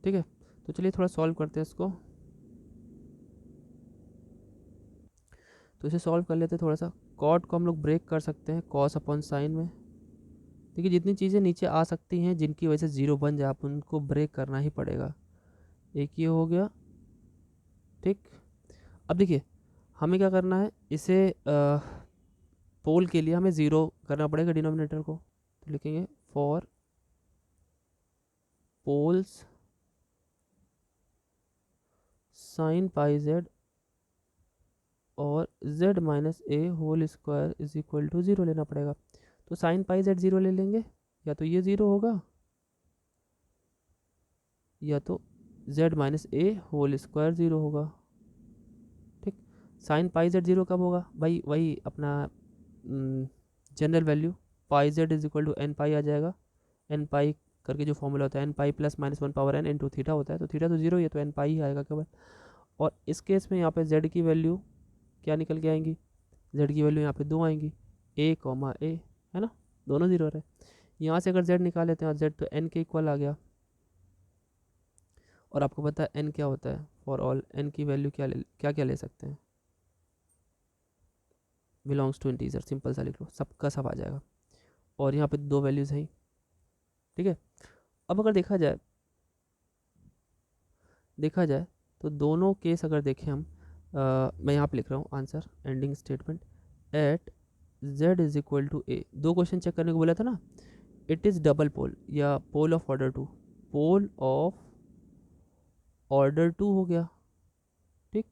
ठीक है। तो चलिए थोड़ा सॉल्व करते हैं इसको, तो इसे सॉल्व कर लेते हैं थोड़ा सा। कॉट को हम लोग ब्रेक कर सकते हैं कॉस अपॉन साइन में, देखिए जितनी चीज़ें नीचे आ सकती हैं जिनकी वजह से ज़ीरो बन जाए, आप उनको ब्रेक करना ही पड़ेगा। एक ये हो गया, ठीक। अब देखिए हमें क्या करना है, इसे पोल के लिए हमें ज़ीरो करना पड़ेगा डिनोमिनेटर को, तो लिखेंगे for poles sine pi z और z minus A whole square is equal to 0 लेना पड़ेगा। तो साइन पाई जेड 0 ले लेंगे, या तो ये 0 होगा या तो z माइनस ए होल स्क्वायर 0 होगा, ठीक। साइन पाई जेड 0 कब होगा भाई, वही अपना general value pi z is equal to n pi आ जाएगा, एन पाई करके जो फॉर्मूला होता है n pi plus minus 1 power n into theta होता है, तो थीटा तो 0 ही है, तो एन पाई ही आएगा केवल। और इस केस में यहाँ पे z की वैल्यू क्या निकल के आएंगी, z की वैल्यू यहाँ पे 2 आएंगी, a कॉमा ए, है ना, दोनों 0 रहे। यहाँ से अगर z निकाल लेते हैं, z तो n के इक्वल आ गया, और आपको पता है n क्या होता है, फॉर ऑल n की वैल्यू क्या ले सकते हैं, बिलोंग्स टू इंटीजर, सिंपल सा लिख लो, सबका सब आ जाएगा। और यहाँ पे दो वैल्यूज़ हैं, ठीक है। अब अगर देखा जाए तो दोनों केस अगर देखें हम, मैं यहाँ पे लिख रहा हूँ answer ending statement at z is equal to a, दो क्वेश्चन चेक करने को बोला था ना, इट इज़ डबल पोल या pole of order 2, pole of order 2 हो गया, ठीक।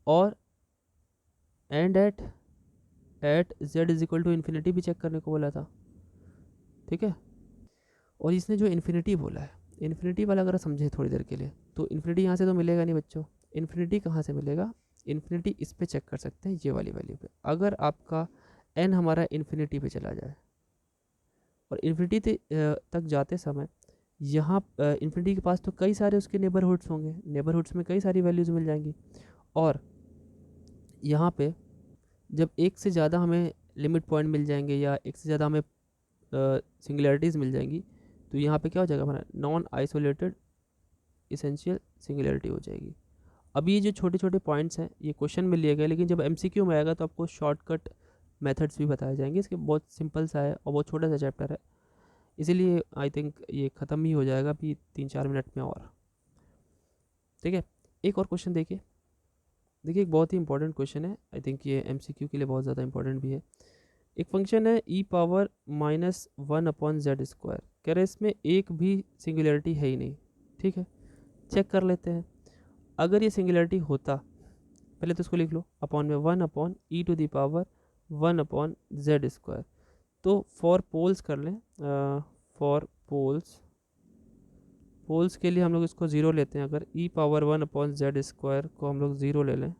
और and at z is equal to infinity भी चेक करने को बोला था, ठीक है। और इसने जो इन्फिनिटी बोला है, इन्फिनिटी वाला अगर समझे थोड़ी देर के लिए, तो इन्फिनिटी यहाँ से तो मिलेगा नहीं बच्चों, इन्फिनिटी कहाँ से मिलेगा, इन्फिनिटी इस पे चेक कर सकते हैं, ये वाली वैल्यू पे। अगर आपका n हमारा इन्फिनिटी पे चला जाए और इन्फिनिटी तक जाते समय यहाँ इन्फिनिटी के पास तो कई सारे उसके नेबरहुड्स होंगे, नेबरहुड्स में कई सारी वैल्यूज़ मिल जाएंगी, और यहाँ पे जब एक से ज़्यादा हमें लिमिट पॉइंट मिल जाएंगे या एक से ज़्यादा हमें सिंगुलरिटीज़ मिल जाएंगी, तो यहाँ पे क्या हो जाएगा हमारा नॉन आइसोलेटेड इसेंशियल सिंगुलरिटी हो जाएगी। अभी ये जो छोटे छोटे पॉइंट्स हैं ये क्वेश्चन में लिए गए, लेकिन जब एमसीक्यू में आएगा तो आपको शॉर्टकट मेथड्स भी बताए जाएंगे, इसके बहुत सिंपल सा है और बहुत छोटा सा चैप्टर है, इसीलिए आई थिंक ये ख़त्म ही हो जाएगा अभी 3-4 मिनट में और, ठीक है। एक और क्वेश्चन देखिए एक बहुत ही इंपॉर्टेंट क्वेश्चन है, आई थिंक ये एमसीक्यू के लिए बहुत ज़्यादा इंपॉर्टेंट भी है। एक फंक्शन है e power minus 1 upon z square, कह रहे इसमें एक भी सिंगुलरिटी है ही नहीं, ठीक है। चेक कर लेते हैं, अगर ये सिंगुलरिटी होता, पहले तो इसको लिख लो अपॉन में 1 upon e to the power 1 upon z square, तो फॉर पोल्स कर लें, फॉर पोल्स के लिए हम लोग इसको ज़ीरो लेते हैं, अगर e power 1 upon z square को हम लोग ज़ीरो ले लें,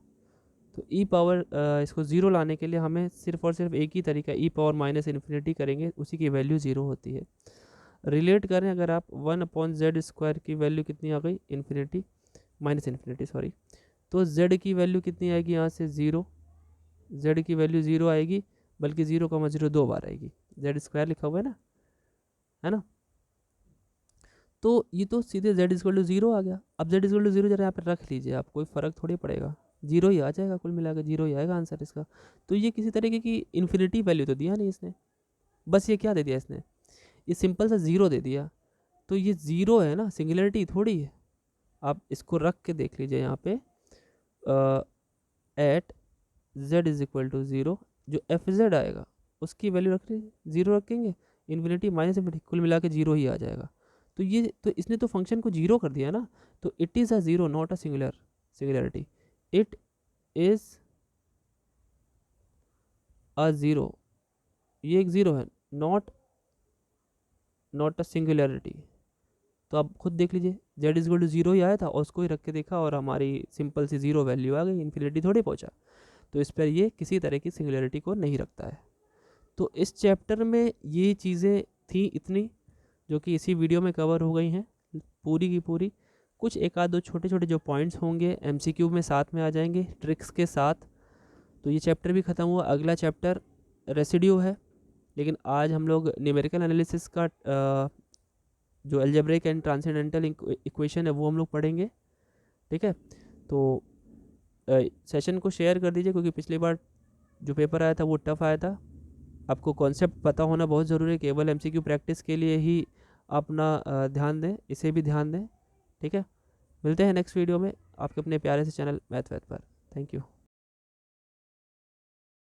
तो e पावर इसको ज़ीरो लाने के लिए हमें सिर्फ और सिर्फ एक ही तरीका, e पावर माइनस इन्फिनिटी करेंगे, उसी की वैल्यू ज़ीरो होती है। रिलेट करें अगर आप 1 अपॉन जेड स्क्वायर की वैल्यू कितनी आ गई, इन्फिनिटी माइनस इन्फिनिटी सॉरी, तो z की वैल्यू कितनी आएगी यहाँ से 0, z की वैल्यू 0 आएगी, बल्कि 0,0 2 बार आएगी, z स्क्वायर लिखा हुआ है ना। तो ये तो सीधे z इक्वल टू 0 आ गया। अब z इक्वल टू 0 जरा यहाँ पर रख लीजिए आप, कोई फ़र्क थोड़ी पड़ेगा, 0 ही आ जाएगा, कुल मिलाकर 0 ही आएगा आंसर इसका। तो ये किसी तरीके की इन्फिनिटी वैल्यू तो दिया नहीं इसने, बस ये क्या दे दिया इसने, ये सिंपल सा 0 दे दिया। तो ये 0 है ना, सिंगुलरिटी थोड़ी है। आप इसको रख के देख लीजिए यहाँ पे, at z is equal to 0, जो एफ जेड आएगा उसकी वैल्यू रख लीजिए, 0 रखेंगे, इन्फिनिटी माइनस इन्फिनिटी, कुल मिला के 0 ही आ जाएगा। तो ये तो इसने तो फंक्शन को 0 कर दिया ना, तो it is a 0 not a singularity, it is a 0, ये एक 0 है, नॉट अ सिंगुलरिटी। तो आप खुद देख लीजिए, z इज इक्वल टू 0 ही आया था और उसको ही रख के देखा और हमारी सिंपल सी 0 वैल्यू आ गई, इन्फिनिटी थोड़ी पहुंचा। तो इस पर ये किसी तरह की सिंगुलरिटी को नहीं रखता है। तो इस चैप्टर में ये चीज़ें थी इतनी, जो कि इसी वीडियो में कवर हो गई हैं पूरी की पूरी। कुछ एक आध दो छोटे छोटे जो पॉइंट्स होंगे MCQ में साथ में आ जाएंगे ट्रिक्स के साथ। तो ये चैप्टर भी ख़त्म हुआ, अगला चैप्टर रेसिड्यू है, लेकिन आज हम लोग न्यूमेरिकल एनालिसिस का जो अलजेब्रिक एंड ट्रांसेंडेंटल इक्वेशन है वो हम लोग पढ़ेंगे, ठीक है। तो सेशन को शेयर कर दीजिए, क्योंकि पिछली बार जो पेपर आया था वो टफ़ आया था। आपको कॉन्सेप्ट पता होना बहुत ज़रूरी है, केवल MCQ प्रैक्टिस के लिए ही अपना ध्यान दें, इसे भी ध्यान दें, ठीक है। मिलते हैं नेक्स्ट वीडियो में आपके अपने प्यारे से चैनल मैथ पर। Thank you.